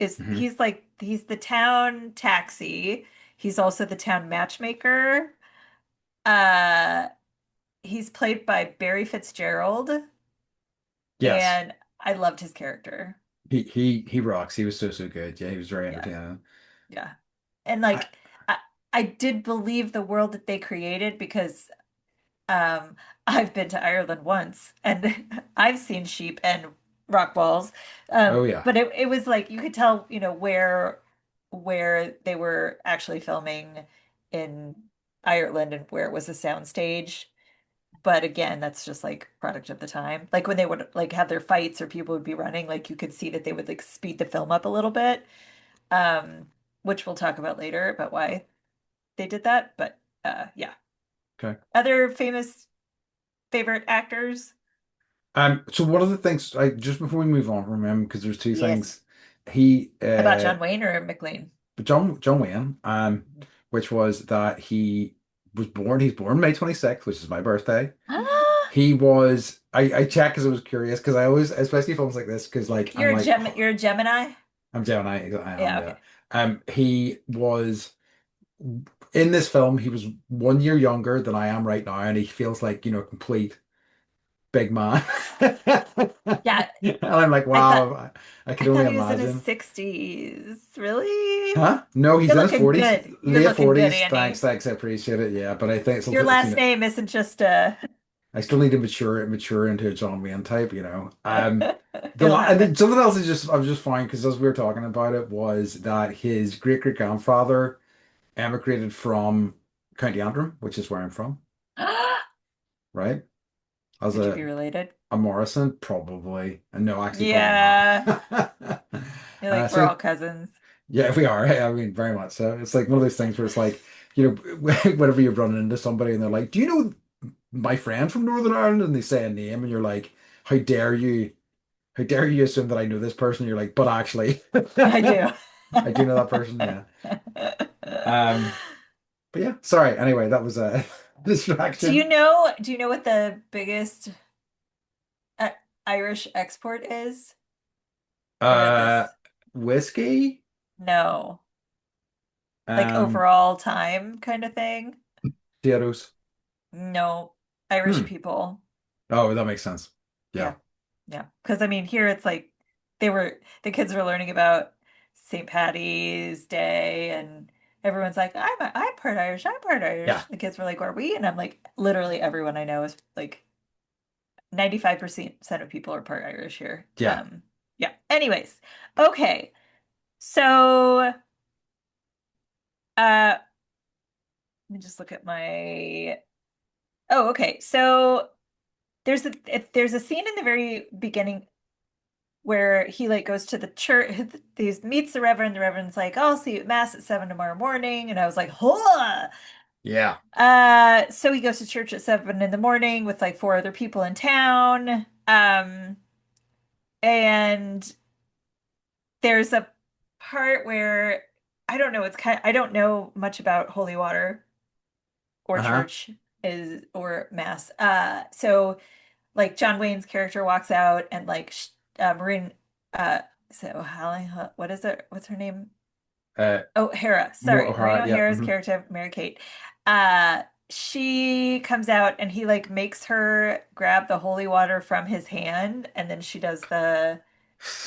is hmm. he's the town taxi. He's also the town matchmaker. Uh, he's played by Barry Fitzgerald, Yes. and I loved his character. He rocks. He was so so good. Yeah, he was very Yeah, entertaining. yeah, and I I, I did believe the world that they created because Um, I've been to Ireland once and I've seen sheep and rock walls. oh yeah. But it was like you could tell, where they were actually filming in Ireland and where it was a soundstage. But again, that's just like product of the time. Like when they would like have their fights or people would be running, like you could see that they would like speed the film up a little bit. Um, which we'll talk about later about why they did that. But yeah. Okay. Other famous favorite actors? So one of the things I just before we move on from him, because there's two Yes. things. He About John Wayne or McLean? but John Wayne, which was that he's born May 26th, which is my birthday. He was I checked because I was curious because I always, especially films like this, because like I'm like You're a Gemini? I'm Gemini, I am, Yeah, yeah. okay. He was in this film, he was 1 year younger than I am right now, and he feels like, a complete big man. Yeah, And I'm like, I thought wow, I I could thought only he was in his imagine. 60s. Really? Huh? No, he's You're in his looking 40s, good. You're late looking good, 40s. Thanks, Andy. thanks, I appreciate it. Yeah, but I think Your it's, last name isn't just I still need to mature into a John Wayne type. it'll And then happen. something else is just I was just fine because as we were talking about it was that his great grandfather emigrated from County Antrim, which is where I'm from, right? As Could you be related? a Morrison, probably, and no, actually, probably not. Yeah. You're like, we're So all cousins. yeah, we are. I mean, very much so. It's like one of those things where it's like, whenever you're running into somebody and they're like, "Do you know my friend from Northern Ireland?" And they say a name, and you're like, "How dare you? How dare you assume that I know this person?" You're like, "But actually, I do. I do know that person." Yeah. But yeah, sorry. Anyway, that was a distraction. Do you know what the biggest uh, Irish export is? I read Uh, this. whiskey. No. Like Um, overall time kind of thing? potatoes. No. Irish Hmm. people. Oh, that makes sense. Yeah. Yeah. Yeah. Because I mean, here it's like the kids were learning about St. Patty's Day and everyone's like, I'm part Irish, I'm part Irish. Yeah. The kids were like, are we? And I'm like, literally everyone I know is like 95% of people are part Irish here. Yeah. Yeah. Anyways, okay. So let me just look at my oh, okay. So there's a scene in the very beginning where he like goes to the church, he meets the Reverend. The Reverend's like, "Oh, I'll see you at Mass at 7 tomorrow morning." And I was like, "Huh." Yeah. So he goes to church at 7 in the morning with like four other people in town. And there's a part where I don't know much about holy water or Uh-huh. church is or Mass. So like John Wayne's character walks out and like Maureen so Holly, what is it? What's her name? Uh, Oh, Hera. more Sorry, Maureen O'Hara. Yeah. O'Hara's Hmm. character, Mary Kate. Uh, she comes out and he like makes her grab the holy water from his hand, and then she does the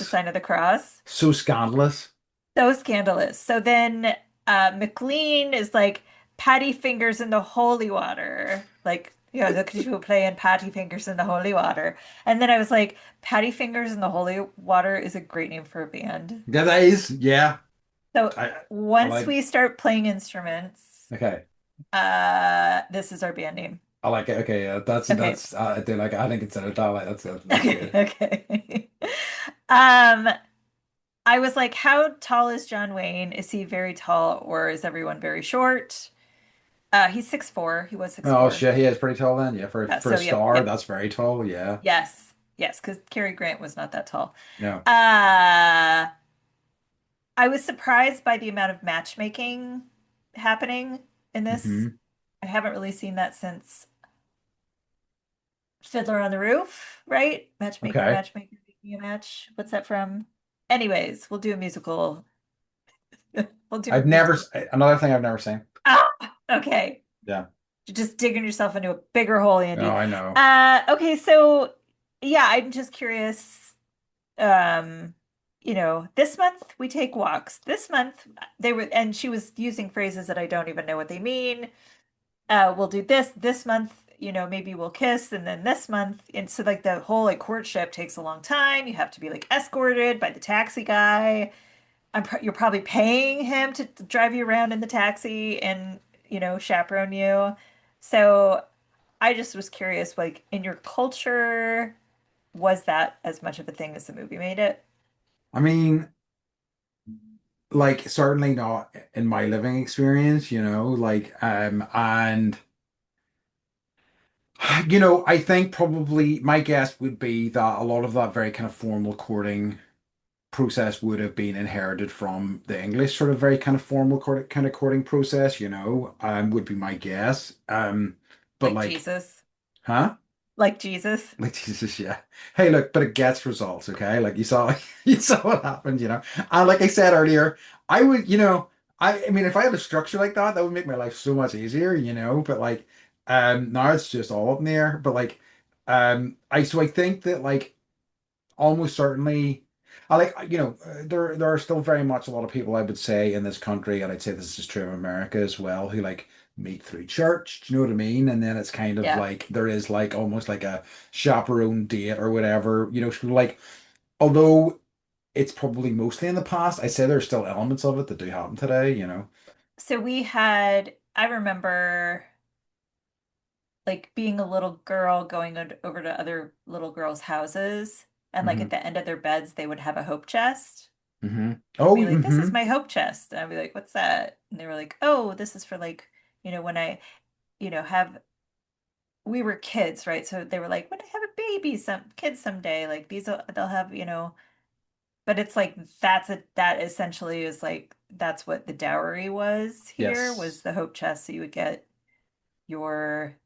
sign of the cross. So scandalous. So scandalous. So then McLean is like patty fingers in the holy water. Like, look at you playing patty fingers in the holy water. And then I was like, patty fingers in the holy water is a great name for a band. Yeah, that is. Yeah. So I once like. we start playing instruments, Okay. This is our band name. I like it. Okay, yeah, Okay. I do like it. I didn't consider that. Like that's Okay. good. Okay. Um, I was like, how tall is John Wayne? Is he very tall or is everyone very short? He's 6'4". He was six Oh four. shit, he is pretty tall then. Yeah, for a So yep, star, yep. that's very tall. Yeah. Yes. Yes, because Cary Grant was not that tall. No. Uh, I was surprised by the amount of matchmaking happening in this. Hmm. I haven't really seen that since Fiddler on the Roof, right? Matchmaker, Okay. matchmaker, making a match. What's that from? Anyways, we'll do a musical. We'll do a musical. Another thing I've never seen. Ah, okay. Yeah. You're just digging yourself into a bigger hole, Oh, Andy. I know. Okay, so yeah, I'm just curious. Um, this month we take walks. This month they were, and she was using phrases that I don't even know what they mean. We'll do this month, maybe we'll kiss, and then this month, and so like the whole like courtship takes a long time. You have to be like escorted by the taxi guy. You're probably paying him to drive you around in the taxi and, chaperone you. So I just was curious, like in your culture, was that as much of a thing as the movie made it? I mean, like certainly not in my living experience, and I think probably my guess would be that a lot of that very kind of formal courting process would have been inherited from the English sort of very kind of formal kind of courting process, would be my guess. But Like like, Jesus? huh? Like Jesus? Like Jesus, yeah. Hey, look, but it gets results, okay? Like you saw, you saw what happened, And like I said earlier, I would, I mean, if I had a structure like that, that would make my life so much easier, But like, now it's just all up in the air. But like, I think that like almost certainly. I like, there are still very much a lot of people I would say in this country, and I'd say this is true of America as well, who like meet through church. Do you know what I mean? And then it's kind of Yeah. like there is like almost like a chaperone date or whatever, so like although it's probably mostly in the past, I say there's still elements of it that do happen today. So I remember like being a little girl going over to other little girls' houses, and like at Hmm. the end of their beds, they would have a hope chest. Hmm. And Oh, be like, this is hmm. my hope chest. And I'd be like, what's that? And they were like, oh, this is for like, when I, have we were kids, right? So they were like, when I have a baby, some kids someday, like they'll have, but it's like that essentially is like that's what the dowry was here, was Yes. the hope chest. So you would get your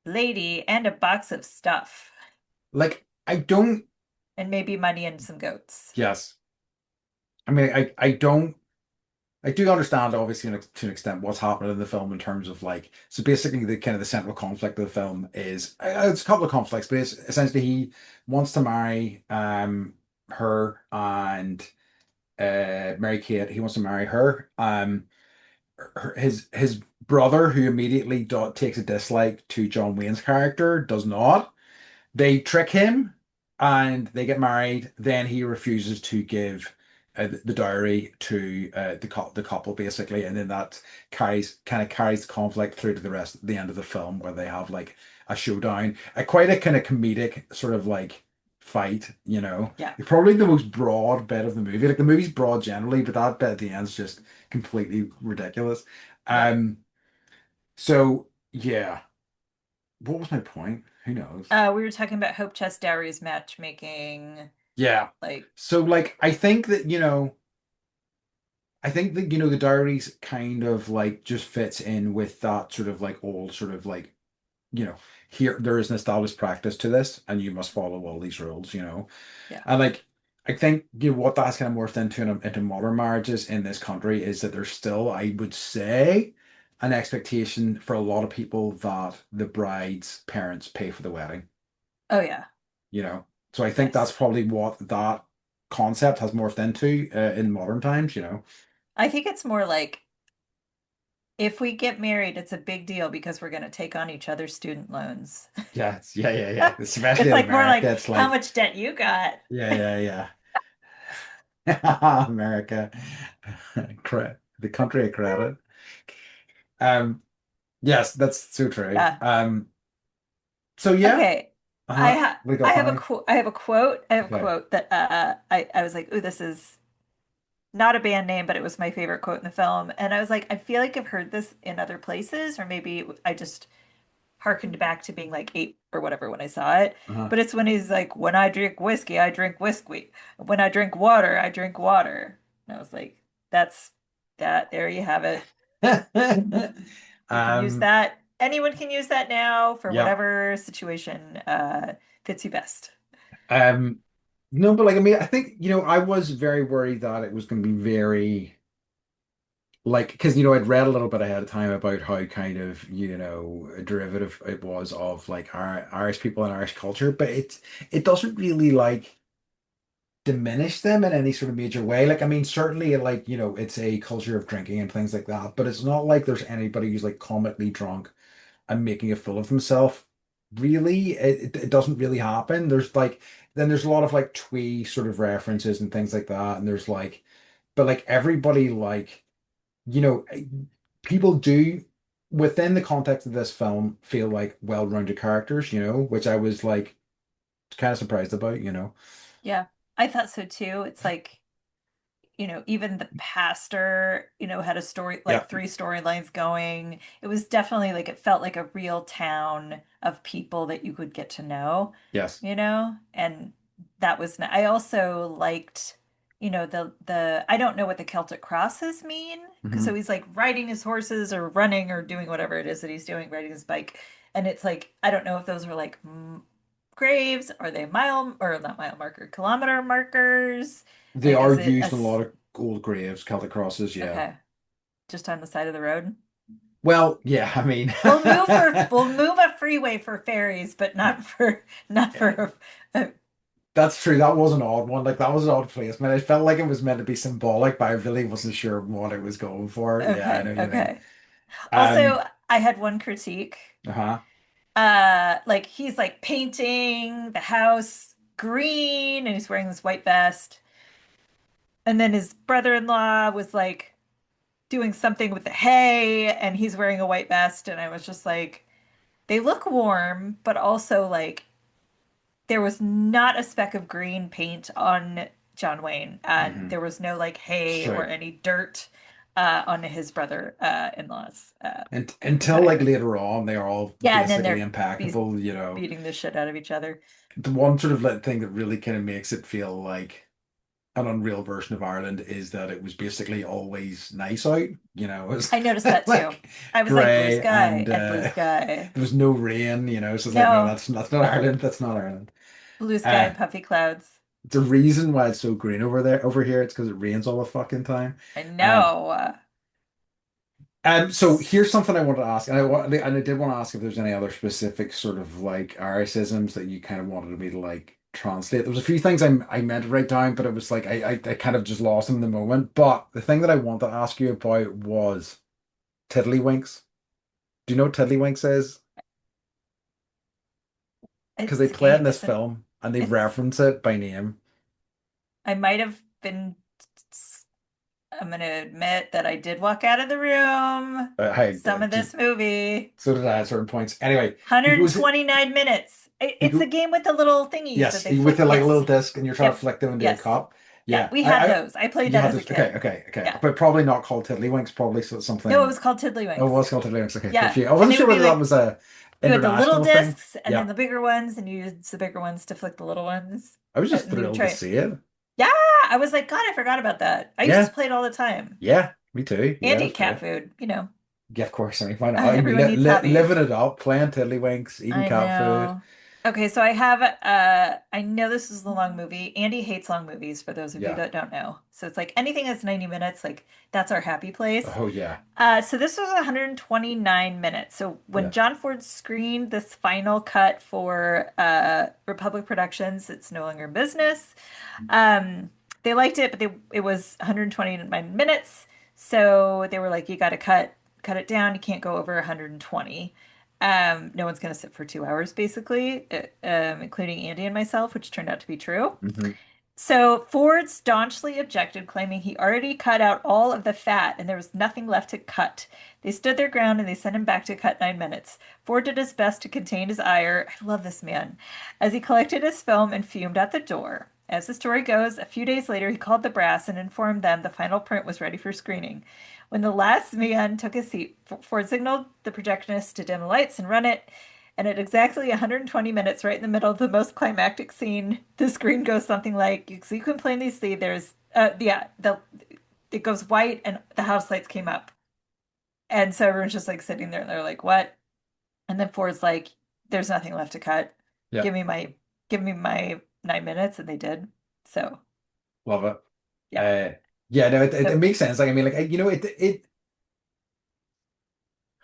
lady and a box of stuff Like I don't, and maybe money and some goats. yes. I mean, I don't. I do understand, obviously, to an extent, what's happening in the film in terms of like, so basically, the kind of the central conflict of the film is it's a couple of conflicts, but it's essentially he wants to marry her and Mary Kate. He wants to marry her. His brother, who immediately takes a dislike to John Wayne's character, does not. They trick him and they get married. Then he refuses to give the dowry to the couple basically, and then that carries the conflict through to the end of the film where they have like a showdown, quite a kind of comedic sort of like fight. Yeah. It's probably the most broad bit of the movie. Like the movie's broad generally, but that bit at the end is just completely ridiculous. Yep. Um, so yeah, what was my point? Who knows? We were talking about hope chest dowries matchmaking, Yeah. like, So like I think that the diaries kind of like just fits in with that sort of like old sort of like, you know, here there is an established practice to this and you must follow all these rules. yeah. And like I think what that's kind of morphed into modern marriages in this country is that there's still, I would say, an expectation for a lot of people that the bride's parents pay for the wedding Oh yeah. you know. So I think that's Yes. probably what that concept has morphed into in modern times. I think it's more like if we get married, it's a big deal because we're going to take on each other's student loans. Yeah, yeah, yeah, yeah. Especially It's in like more like America, it's how like, much debt you got. yeah, yeah, yeah. America, the country of credit. Um, Yes, that's so true. Yeah. So yeah, Okay. uh-huh. We I got have a funny. quote. I have a quote. I have a Okay. quote that I was like, "Ooh, this is not a band name, but it was my favorite quote in the film." And I was like, I feel like I've heard this in other places, or maybe I just harkened back to being like 8 or whatever when I saw it. Uh-huh. But it's when he's like, "When I drink whiskey, I drink whiskey. When I drink water, I drink water." And I was like, "That's that. There you have it. You can use Um, that. Anyone can use that now for yeah. whatever situation fits you best." Um, no, but like I mean, I think, I was very worried that it was going to be very like because I'd read a little bit ahead of time about how kind of a derivative it was of like our Irish people and Irish culture, but it doesn't really like diminish them in any sort of major way. Like I mean, certainly like it's a culture of drinking and things like that, but it's not like there's anybody who's like comically drunk and making a fool of himself. Really, it doesn't really happen. There's like then there's a lot of like twee sort of references and things like that, and there's like but like everybody like you know, people do within the context of this film feel like well-rounded characters, which I was like kind of surprised about. Yeah, I thought so too. It's like, even the pastor, had a story, Yeah. like 3 storylines going. It was definitely like it felt like a real town of people that you could get to know, Yes. and that was, I also liked, I don't know what the Celtic crosses mean. So Hmm. he's like riding his horses or running or doing whatever it is that he's doing, riding his bike. And it's like, I don't know if those were like graves, are they mile or not mile marker, kilometer markers? They Like, are is it used in a lot of old graves, Celtic crosses, yeah. okay, just on the side of the road? Well, yeah, I mean, We'll move a freeway for ferries, but not for a, that's true. That was an odd one. Like that was an odd placement. I felt like it was meant to be symbolic, but I really wasn't sure what it was going for. Yeah, I know okay, what you mean. okay. Um, Also, I had one critique. uh-huh. Like he's like painting the house green and he's wearing this white vest. And then his brother-in-law was like doing something with the hay and he's wearing a white vest. And I was just like, they look warm, but also like there was not a speck of green paint on John Wayne, and Hmm. there was no like It's hay or true. any dirt on his brother in-laws. And So until like anyway, later on, they are all yeah, and then basically they're be impeccable. beating the shit out of each other. The one sort of like thing that really kind of makes it feel like an unreal version of Ireland is that it was basically always nice out. It's I noticed that too. like I was like blue grey sky and and blue sky. there was no rain. So it's like, no, No, that's not Ireland. That's not Ireland. blue sky Uh, and puffy clouds. the reason why it's so green over here, it's because it rains all the fucking time. I Um, know. So here's something I wanted to ask, and I did want to ask if there's any other specific sort of like Iricisms that you kind of wanted me to like translate. There was a few things I meant to write down, but it was like I kind of just lost them in the moment. But the thing that I wanted to ask you about was tiddlywinks. Do you know what tiddlywinks is? Because they It's a play it in game, this isn't it? film and they It's reference it by name. I might have been I'm gonna admit that I did walk out of the room Hey, some of this movie. so did I at certain points. Anyway, he goes. 129 minutes. He It's the go. game with the little thingies that Yes, they with flick. the like little Yes. disc, and you're trying to Yep. flick them into a Yes. cup. Yeah, Yeah, we had those. I played you that had as a this. Okay, kid. okay, okay, Yeah. but probably not called Tiddlywinks. Probably No, it something. was called Oh, it Tiddlywinks. was called Tiddlywinks. Okay, Yeah. confused. I And wasn't they sure would be whether that like was a you had the little international thing. discs and then Yeah, the bigger ones, and you used the bigger ones to flick the little ones. I was just And you would thrilled to try. see it. Yeah, I was like, God, I forgot about that. I used to Yeah, play it all the time. yeah, me too. And Yeah, it was eat cat great. food. Yeah, of course. I mean, why not? I mean, Everyone needs hobbies. living it up, playing Tiddlywinks, eating I cat food. know. Okay, so I know this is a long movie. Andy hates long movies for those of you Yeah. that don't know. So it's like anything that's 90 minutes, like that's our happy place. Oh yeah. So this was 129 minutes. So when Yeah. John Ford screened this final cut for Republic Productions, it's no longer in business. They liked it, but it was 129 minutes. So they were like, you got to cut it down. You can't go over 120. No one's going to sit for 2 hours, basically, including Andy and myself, which turned out to be true. Hmm. So Ford staunchly objected, claiming he already cut out all of the fat and there was nothing left to cut. They stood their ground and they sent him back to cut 9 minutes. Ford did his best to contain his ire. I love this man. As he collected his film and fumed at the door. As the story goes, a few days later he called the brass and informed them the final print was ready for screening. When the last man took his seat, Ford signaled the projectionist to dim the lights and run it. And at exactly 120 minutes, right in the middle of the most climactic scene, the screen goes something like, so you can plainly see there's, the it goes white and the house lights came up. And so everyone's just like sitting there and they're like, what? And then Ford's like, there's nothing left to cut. Yeah, Give me my, give me my 9 minutes. And they did. So, love it. yeah. Uh, yeah, no, it So, makes sense. Like, I mean, like,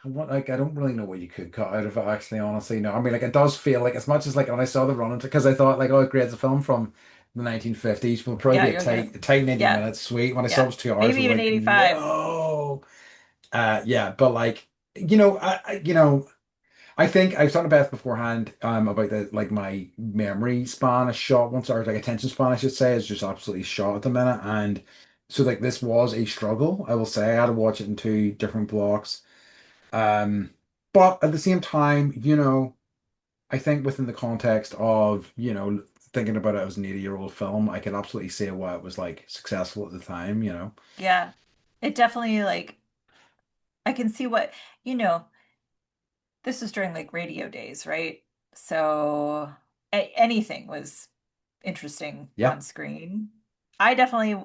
like, I don't really know what you could cut out of it, actually, honestly. No, I mean, like, it does feel like, as much as, like, when I saw the run into, because I thought, like, oh, great, it's a film from the 1950s, will probably yeah, be you're a good. tight 90 Yeah. minutes, sweet. When I saw it Yeah. was 2 hours, I Maybe was even like, 85. no. Yeah, but, like, I think I was talking to Beth beforehand about the like my memory span is shot once, or like attention span I should say is just absolutely shot at the minute. And so like this was a struggle, I will say. I had to watch it in two different blocks. Um but at the same time, I think within the context of, thinking about it as an 80-year-old film, I could absolutely see why it was like successful at the time. Yeah. It definitely like, I can see what, you know, this was during like radio days, right? So anything was interesting Yeah. on screen. I definitely,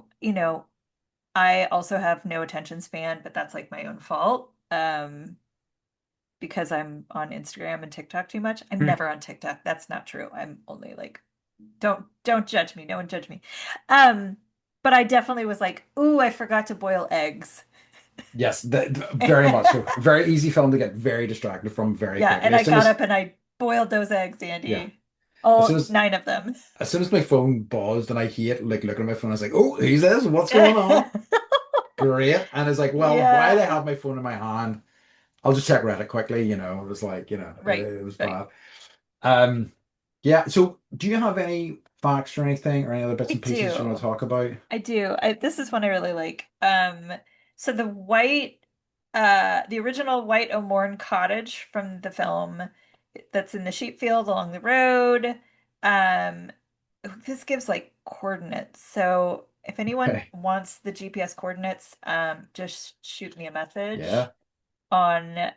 I also have no attention span, but that's like my own fault. Because I'm on Instagram and TikTok too much. I'm Hmm. never on TikTok. That's not true. I'm only like, don't judge me. No one judge me. Um, but I definitely was like, ooh, I forgot to boil eggs. Yes, very much so. Very easy film to get very distracted from very Yeah, quickly. and I got up and I boiled those eggs, Yeah. Andy. As soon All as 9 of them. as soon as my phone buzzed and I hate like looking at my phone, I was like, "Oh, who's this? What's going on?" Great. And it's like, well, while I Yeah, have my phone in my hand, I'll just check Reddit quickly. It was like, right, it was right. bad. Um, yeah. So, do you have any facts or anything or any other bits I and pieces you want to do. talk about? I do. This is one I really like. So the original white O'Moore cottage from the film that's in the sheep field along the road. Um, this gives like coordinates. So if anyone Okay. wants the GPS coordinates, just shoot me a message Yeah. on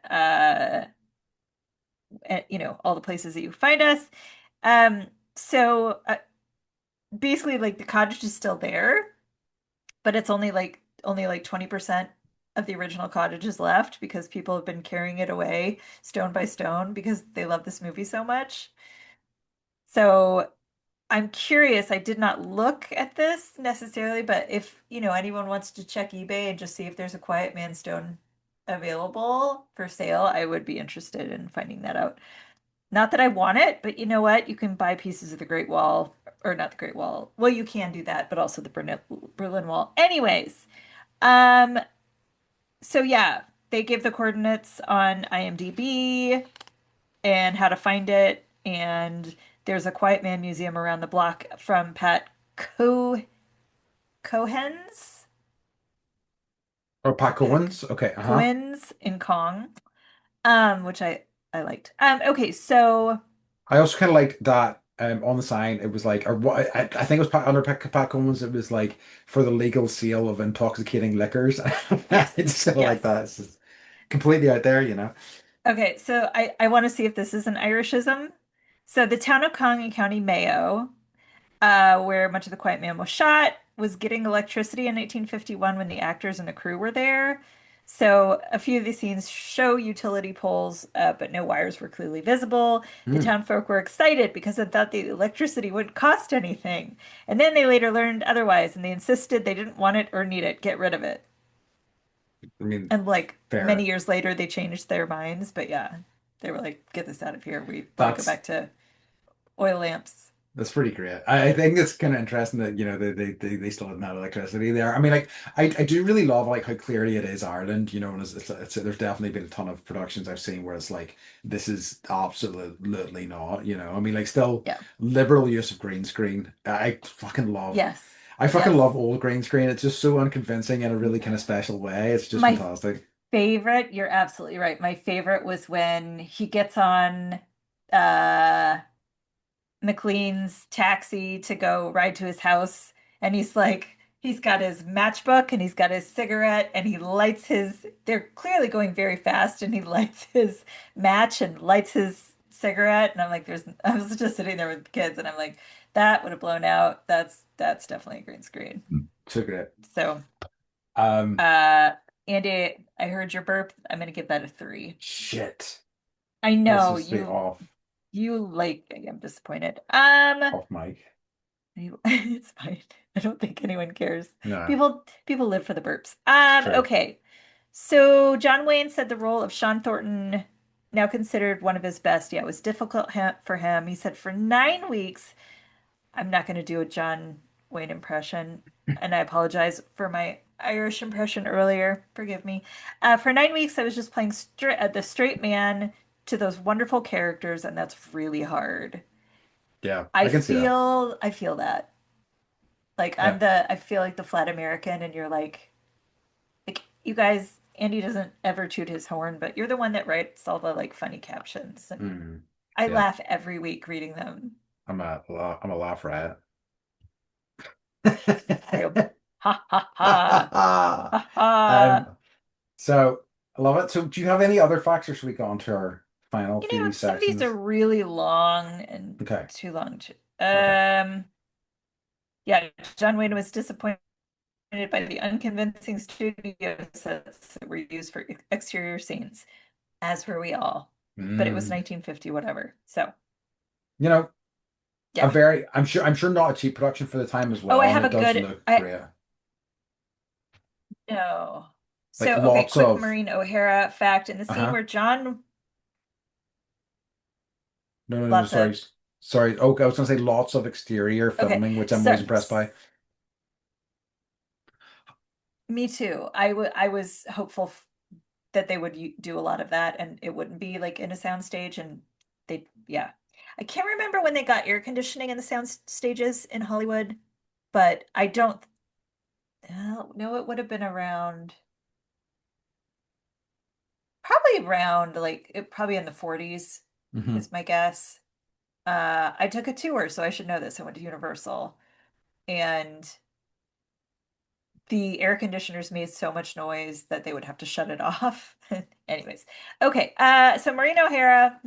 all the places that you find us. Um, so basically like the cottage is still there, but it's only like 20% of the original cottage is left because people have been carrying it away stone by stone because they love this movie so much. So I'm curious, I did not look at this necessarily, but if, anyone wants to check eBay and just see if there's a Quiet Man stone available for sale, I would be interested in finding that out. Not that I want it, but you know what? You can buy pieces of the Great Wall, or not the Great Wall. Well, you can do that, but also the Berlin Wall. Anyways, um, so yeah, they give the coordinates on IMDb and how to find it, and there's a Quiet Man museum around the block from Pat Cohen's. Or Is it Pat Pat Owens? Okay. Uh-huh. Cohen's in Kong? Which I liked. Okay, so I also kind of liked that on the sign it was like, or what I think it was under Pat Cummins, it was like for the legal sale of intoxicating liquors. I yes, just kind of like yes. that. It's just completely out there. Okay, so I want to see if this is an Irishism. So the town of Kong in County Mayo, where much of The Quiet Man was shot, was getting electricity in 1951 when the actors and the crew were there. So a few of the scenes show utility poles, but no wires were clearly visible. The Hmm. town folk were excited because they thought the electricity wouldn't cost anything. And then they later learned otherwise, and they insisted they didn't want it or need it. Get rid of it. I mean, And like many fair. years later, they changed their minds. But yeah, they were like, get this out of here. We want to go That's back to oil lamps. That's pretty great. I think it's kind of interesting that they still didn't have electricity there. I mean, like I do really love like how clearly it is Ireland, and there's definitely been a ton of productions I've seen where it's like this is absolutely not, I mean, like still Yeah. liberal use of green screen. Yes. I fucking Yes. love old green screen. It's just so unconvincing in a really kind of special way. It's just My fantastic. favorite, you're absolutely right. My favorite was when he gets on uh McLean's taxi to go ride to his house, and he's got his matchbook and he's got his cigarette, and they're clearly going very fast, and he lights his match and lights his cigarette. And I was just sitting there with the kids, and I'm like, that would have blown out. That's definitely a green screen. So great. So, Um, uh, Andy, I heard your burp. I'm gonna give that a 3. shit. I I was know supposed to be you like, I'm disappointed. off mic. It's fine. I don't think anyone cares. No, People live for the burps. it's true. Okay. So John Wayne said the role of Sean Thornton, now considered one of his best. Yeah, it was difficult for him. He said for 9 weeks, I'm not going to do a John Wayne impression, and I apologize for my Irish impression earlier. Forgive me. For 9 weeks, I was just playing the straight man to those wonderful characters, and that's really hard. Yeah, I can see that. I feel that. Like Yeah. I feel like the flat American, and you're like you guys, Andy doesn't ever toot his horn, but you're the one that writes all the like funny captions, and Mm, I yeah. laugh every week reading them. I'm a laugh riot. I go, ha ha ha, ha ha. Um, so I love it. So do you have any other facts or should we go on to our final You know, few some of these are sections? really long and Okay. too long to. Okay. Yeah, John Wayne was disappointed by the unconvincing studio sets that were used for exterior scenes, as were we all. But it was Mm, 1950, whatever. So, you know, yeah. I'm sure not a cheap production for the time as Oh, I well, and have it a does good, look I great. no. Like So, okay, lots quick of Maureen O'Hara fact in the scene uh-huh. where John, No, lots sorry. of, Sorry. Oh, I was gonna say lots of exterior okay, filming, which I'm always so impressed by. me too. I was hopeful that they would do a lot of that and it wouldn't be like in a sound stage, and yeah. I can't remember when they got air conditioning in the sound stages in Hollywood, but I don't know, it would have been around, probably around probably in the 40s Hmm. is my guess. I took a tour, so I should know this. I went to Universal, and the air conditioners made so much noise that they would have to shut it off. Anyways, okay. So Maureen O'Hara,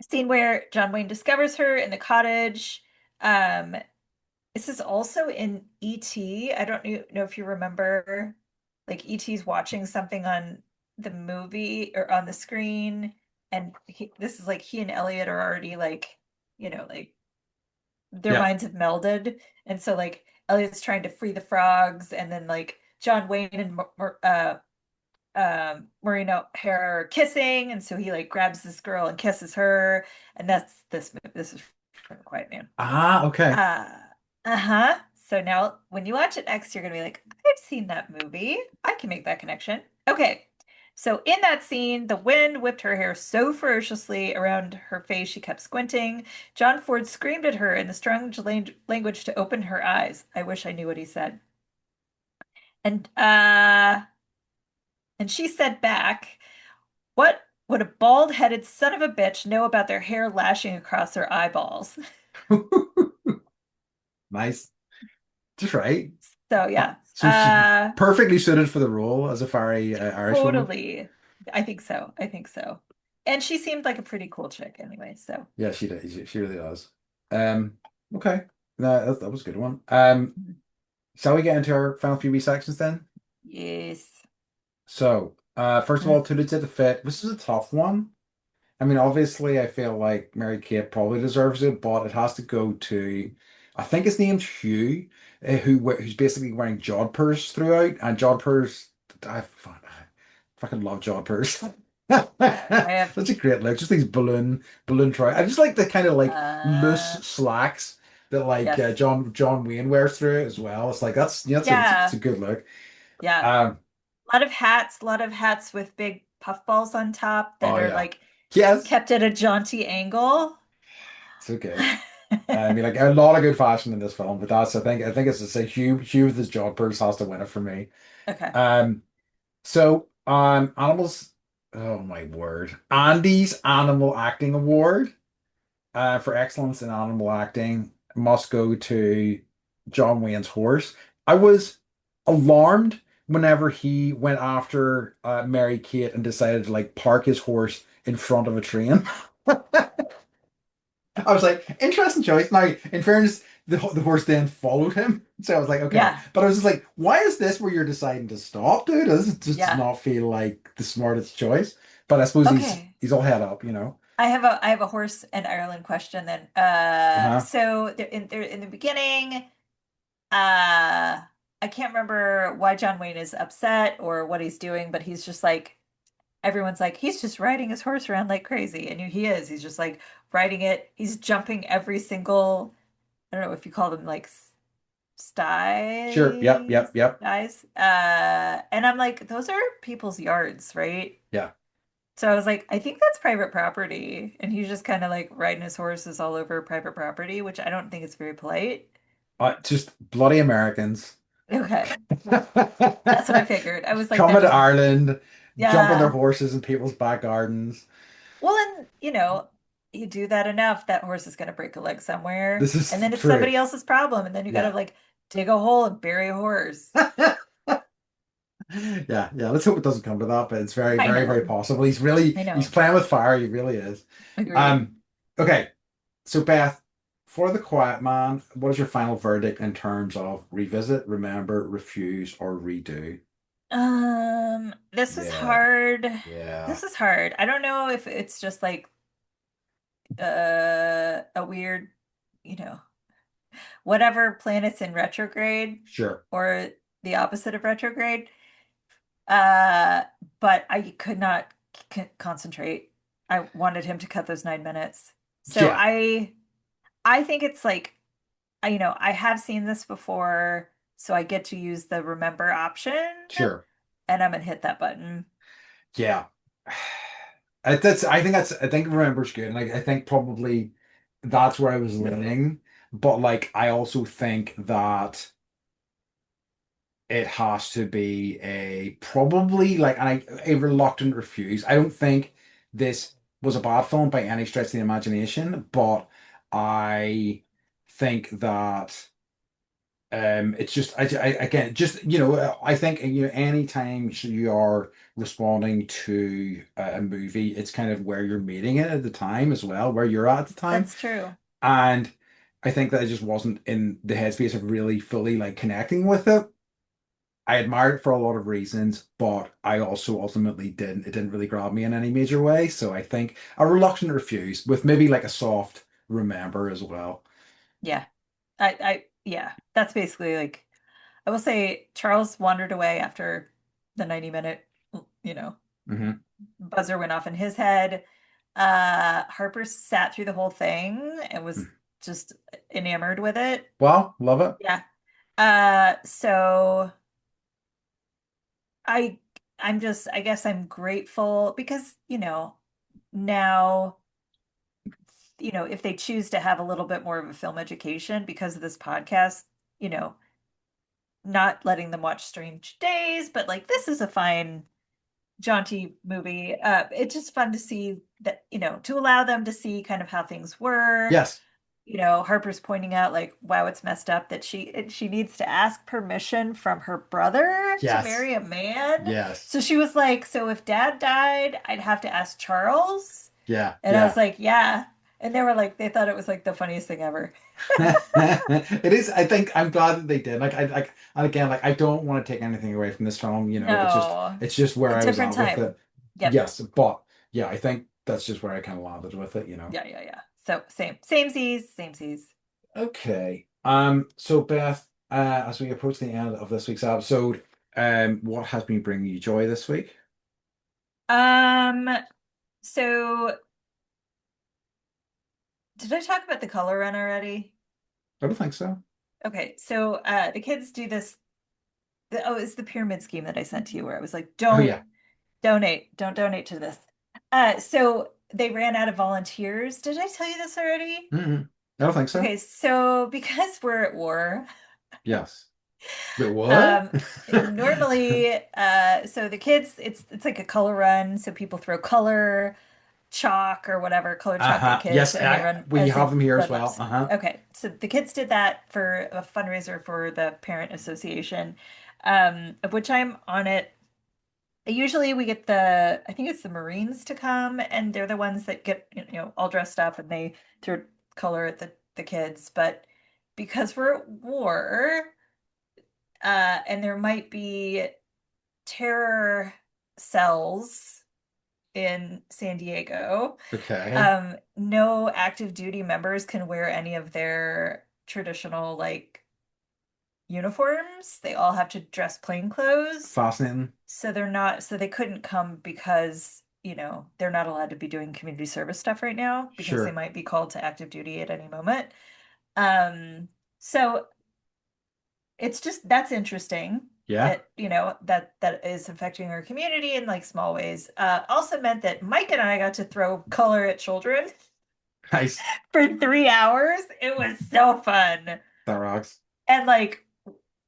scene where John Wayne discovers her in the cottage. Um, this is also in E.T. I don't know if you remember, like E.T.'s watching something on the movie or on the screen, and this is like he and Elliot are already like, like their Yeah. minds have melded, and so like Elliot's trying to free the frogs, and then like John Wayne and Maureen O'Hara are kissing, and so he like grabs this girl and kisses her, and that's this movie. This is from Quiet Man. Ah, okay. Uh, uh-huh. So now when you watch it X, you're gonna be like, I've seen that movie. I can make that connection. Okay. So in that scene, the wind whipped her hair so ferociously around her face she kept squinting. John Ford screamed at her in the strange language to open her eyes. I wish I knew what he said. And and she said back, "What would a bald-headed son of a bitch know about their hair lashing across their eyeballs?" Nice. Just right. So yeah. So she's perfectly suited for the role as a fiery Irish woman. Totally. I think so. I think so. And she seemed like a pretty cool chick anyway, so. Yeah, she does. She really does. Um, okay. No, that was a good one. Shall we get into our final few wee sections then? Yes. So, first of Mm. all, to the fit. This is a tough one. I mean, obviously, I feel like Mary Kate probably deserves it, but it has to go to, I think his name's Hugh, who's basically wearing jodhpurs throughout, and jodhpurs, I fucking love jodhpurs. I have That's a great look. Just these balloon try. I just like the kind of like loose uh slacks that like yes. John Wayne wears through it as well. It's like that's it's a Yeah. good look. Yeah. Um, A lot of hats with big puffballs on top that oh are yeah, like yes, kept at a jaunty angle. so good. I mean, like a lot of good fashion in this film, but that's I think it's just a Hugh with his jodhpurs has to win it for me. Okay. Um, animals. Oh my word, Andy's Animal Acting Award for excellence in animal acting must go to John Wayne's horse. I was alarmed whenever he went after Mary Kate and decided to like park his horse in front of a train. I was like, interesting choice. Now, in fairness, the horse then followed him. So I was like, okay. Yeah. But I was just like, why is this where you're deciding to stop, dude? This just does Yeah. not feel like the smartest choice. But I suppose Okay. he's all head up, you know. I have a horse and Ireland question then. Uh-huh. So they're in the beginning, I can't remember why John Wayne is upset or what he's doing, but he's just like everyone's like he's just riding his horse around like crazy, and he is. He's just like riding it. He's jumping every single. I don't know if you call them like Sure. Yep, yep, yep. styes. And I'm like, those are people's yards, right? Yeah. So I was like, I think that's private property. And he's just kind of like riding his horses all over private property, which I don't think is very polite. Just bloody Americans. Okay. That's what I figured. I was like, that Coming to just, Ireland, jumping their yeah. horses in people's back gardens. Well, and you do that enough, that horse is going to break a leg somewhere. This is And then it's true. somebody else's problem. And then you got to Yeah. like dig a hole and bury a horse. Yeah, yeah. Let's hope it doesn't come to that, but it's very, I very, very know. possible. I He's know. playing with fire. He really is. Agreed. Um, okay. So Beth, for The Quiet Man, what is your final verdict in terms of revisit, remember, refuse, or redo? This is Yeah, hard. yeah, This is hard. I don't know if it's just like a weird, you know, whatever planet's in retrograde sure. or the opposite of retrograde. Uh, but I could not concentrate. I wanted him to cut those 9 minutes. So Yeah, I think it's like I have seen this before, so I get to use the remember option, sure. and I'm gonna hit that button. Yeah. I think remember's good. And I think probably that's where I was leaning. But like I also think that it has to be a probably like a reluctant refuse. I don't think this was a bad film by any stretch of the imagination, but I think that it's just I again just I think anytime you are responding to a movie, it's kind of where you're meeting it at the time as well, where you're at the time, That's true. and I think that I just wasn't in the headspace of really fully like connecting with it. I admired it for a lot of reasons, but I also ultimately didn't. It didn't really grab me in any major way. So I think a reluctant refuse with maybe like a soft remember as well. Yeah. Yeah, that's basically like I will say Charles wandered away after the 90-minute, you know, Hmm. buzzer went off in his head. Harper sat through the whole thing and was just enamored with it. Well, love it. Yeah. So I I guess I'm grateful because, now, if they choose to have a little bit more of a film education because of this podcast, you know, not letting them watch Strange Days, but like this is a fine, jaunty movie. It's just fun to see that, to allow them to see kind of how things were. Yes. Harper's pointing out like, wow, it's messed up that she needs to ask permission from her brother to Yes. marry a man. Yes. So she was like, so if dad died, I'd have to ask Charles. Yeah. And I was Yeah. like, yeah. And they were like, they thought it was like the funniest thing ever. It is. I think I'm glad that they did. And again, like I don't want to take anything away from this film. No, It's just where a I was different at with time. it. Yep. Yes, but yeah, I think that's just where I kind of landed with it. Yeah, yeah, yeah. So same Z's, same Z's. Okay. So Beth, as we approach the end of this week's episode, what has been bringing you joy this week? Um, so did I talk about the color run already? I don't think so. Okay, so the kids do this. Oh, it's the pyramid scheme that I sent to you where I was like, Oh yeah. don't donate to this. So they ran out of volunteers. Did I tell you this already? Mm-mm. I don't think so. Okay, so because we're at war, Yes. Wait, what? um, normally, so the kids, it's like a color run, so people throw color chalk or whatever, color chalk at Uh-huh. kids, Yes, and they run we as have they them here as run well. laps. Uh-huh. Okay, so the kids did that for a fundraiser for the parent association, of which I'm on it. Usually we get I think it's the Marines to come, and they're the ones that get, all dressed up and they throw color at the kids. But because we're at war, and there might be terror cells in San Diego, Okay. no active duty members can wear any of their traditional like uniforms. They all have to dress plain clothes. Fascinating. So they couldn't come because, they're not allowed to be doing community service stuff right now because they Sure. might be called to active duty at any moment. Um, so it's just that's interesting Yeah. that, that is affecting our community in like small ways. Also meant that Mike and I got to throw color at children Nice. for 3 hours. It was so fun. That rocks. And like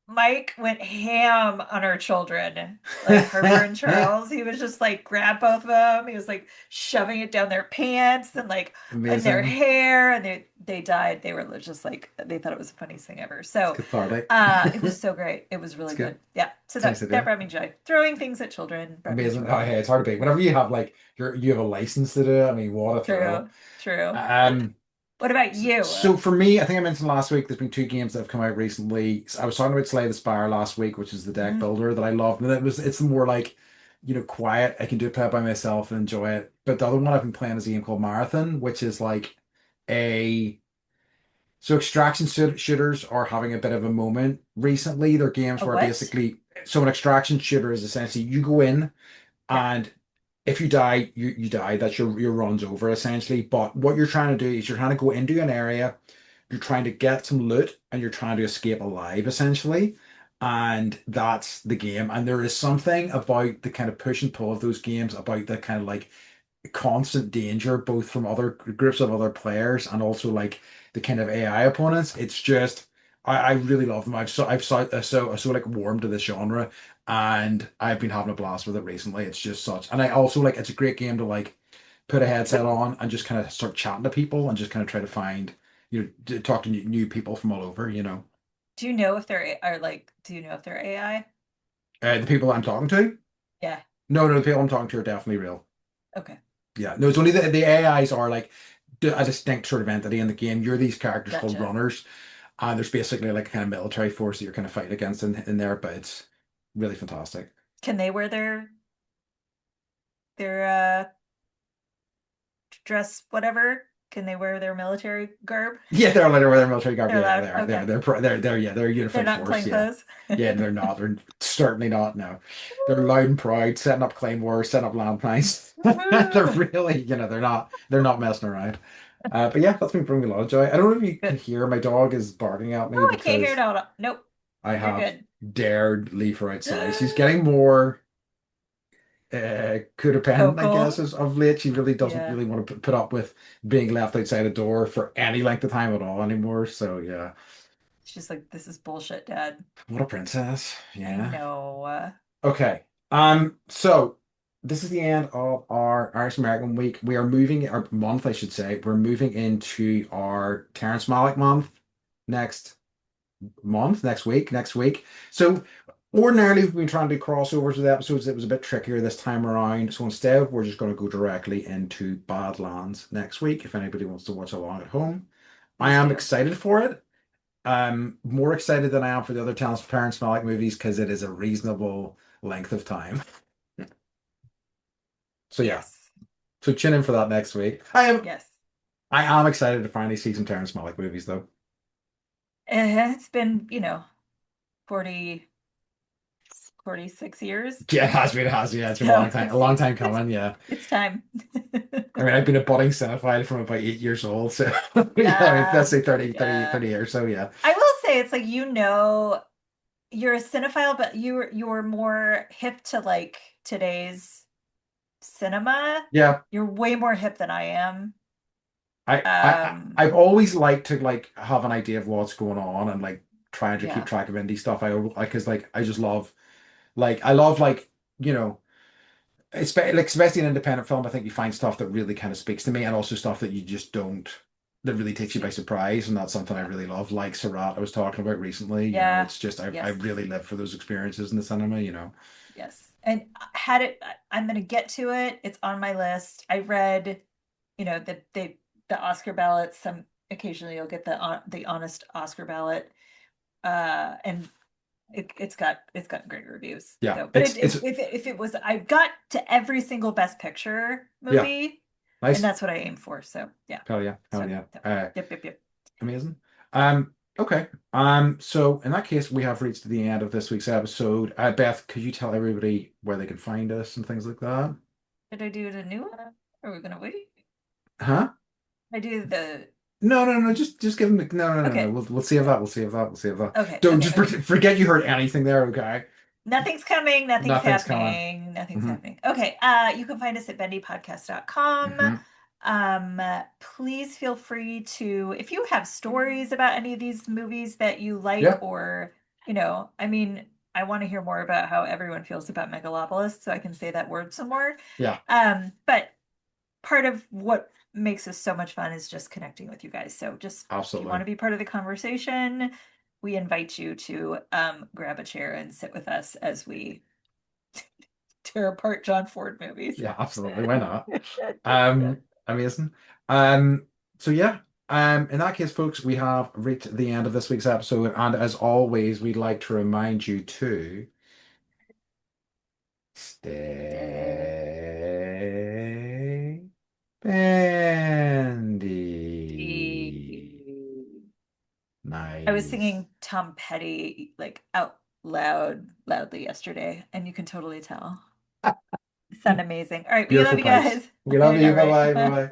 Mike went ham on our children, like Harper and Charles. He was just like grab both of them. He was like shoving it down their pants and like in their Amazing. hair, and they died. They were just like they thought it was the funniest thing ever. It's So, cathartic. it was so great. It was It's really good. good. Yeah. So It's nice that idea. brought me joy. Throwing things at children brought me Amazing. Oh, joy. yeah, it's hard to beat. Whenever you have like you have a license to do it, I mean, what a thrill. True. True. Um, What about you? so for me, I think I mentioned last week, there's been two games that have come out recently. I was talking about Slay the Spire last week, which is the deck Mhm. builder that I love. And it's more like, quiet. I can do it play it by myself and enjoy it. But the other one I've been playing is a game called Marathon, which is like a so extraction shooters are having a bit of a moment recently. They're games A where what? basically, so an extraction shooter is essentially you go in Yeah. and if you die, you die. That's your run's over essentially. But what you're trying to do is you're trying to go into an area, you're trying to get some loot, and you're trying to escape alive essentially. And that's the game. And there is something about the kind of push and pull of those games, about the kind of like constant danger, both from other groups of other players and also like the kind of AI opponents. It's just I really love them. I've so like warmed to this genre, and I've been having a blast with it recently. It's just such, and I also like it's a great game to like put a headset on and just kind of start chatting to people and just kind of try to find to talk to new people from all over. Do you know if do you know if they're AI? The people I'm talking to, Yeah. no, the people I'm talking to are definitely real. Okay. Yeah, no, it's only the AIs are like a distinct sort of entity in the game. You're these characters called Gotcha. runners, and there's basically like a kind of military force that you're kind of fighting against in there, but it's really fantastic. Can they wear their dress whatever? Can they wear their military garb? Yeah, they're like they're military garb. They're Yeah, allowed. they're they're Okay. they're pro- they're yeah they're a They're unified not in force. plain Yeah, clothes. yeah, they're not. They're certainly not. No, they're loud and proud, setting up claymores, setting up landmines. They're Woohoo! really, they're not messing around. But yeah, that's been bringing me a lot of joy. I don't know if you can Good. hear my dog is barking at me Oh, I can't hear it because out. Nope. I You're have good. dared leave her outside. She's getting more codependent, I guess, Vocal. as of late. She really doesn't Yeah. really want to put up with being left outside a door for any length of time at all anymore. So yeah, She's like, this is bullshit, Dad. what a princess. I Yeah. know. Okay. So this is the end of our Irish American week. We are moving, our month, I should say. We're moving into our Terrence Malick month next next week, next week. So ordinarily we've been trying to do crossovers with episodes. It was a bit trickier this time around. So instead, we're just going to go directly into Badlands next week. If anybody wants to watch along at home, I Please am do. excited for it. I'm more excited than I am for the other Terrence Malick movies because it is a reasonable length of time. So yeah, Yes. so tune in for that next week. Yes. I am excited to finally see some Terrence Malick movies though. It's been, 40 46 years. Yeah, it has been. It has. Yeah, it's been So a long time coming. Yeah. it's time. I mean, I've been a budding cinephile from about 8 years old. So, yeah, I mean, let's Yeah. say 30, 30, Yeah. 30 years. So, yeah. I will say it's like you're a cinephile, but you're more hip to like today's cinema. Yeah. You're way more hip than I am. I've always liked to like have an idea of what's going on and like trying to keep Yeah. track of indie stuff. Because like I just love I love you know especially in independent film. I think you find stuff that really kind of speaks to me, and also stuff that you just don't that really takes you by See. surprise, and that's something I Yeah. really love. Like Surat, I was talking about recently. Yeah. It's just I Yes. really live for those experiences in the cinema. Yes. And had it, I'm going to get to it. It's on my list. I read, the Oscar ballot. Some occasionally you'll get the honest Oscar ballot. And it's got great reviews. Yeah, So, but if it was, I got to every single Best Picture yeah, movie, and nice. that's what I aim for. So yeah. Hell yeah, hell So yeah. yep, yep, yep. Amazing. Okay. So in that case, we have reached the end of this week's episode. Beth, could you tell everybody where they can find us and things like that? Did I do the new one? Are we gonna wait? Huh? I do the No, no, no. Just give them the no, no, no, no. okay, We'll see if that. We'll see if that. We'll see if that. okay, Don't okay, just okay. forget you heard anything there. Okay. Nothing's coming, nothing's Nothing's coming. happening, nothing's Hmm. happening. Okay, you can find us at bendypodcast.com. Hmm. Please feel free to, if you have stories about any of these movies that you like, Yeah. or, I mean, I want to hear more about how everyone feels about Megalopolis, so I can say that word some more. Yeah. But part of what makes us so much fun is just connecting with you guys. So just if you want Absolutely. to be part of the conversation, we invite you to grab a chair and sit with us as we tear apart John Ford movies. Yeah. Absolutely. Why not? Amazing. So yeah. In that case, folks, we have reached the end of this week's episode, and as always, we'd like to remind you to stay bendy. I was Nice. singing Tom Petty like out loudly yesterday, and you can totally tell. Sound amazing. All right, we love Beautiful you pipes. guys. All We love right, you. all Bye right. bye. Bye bye.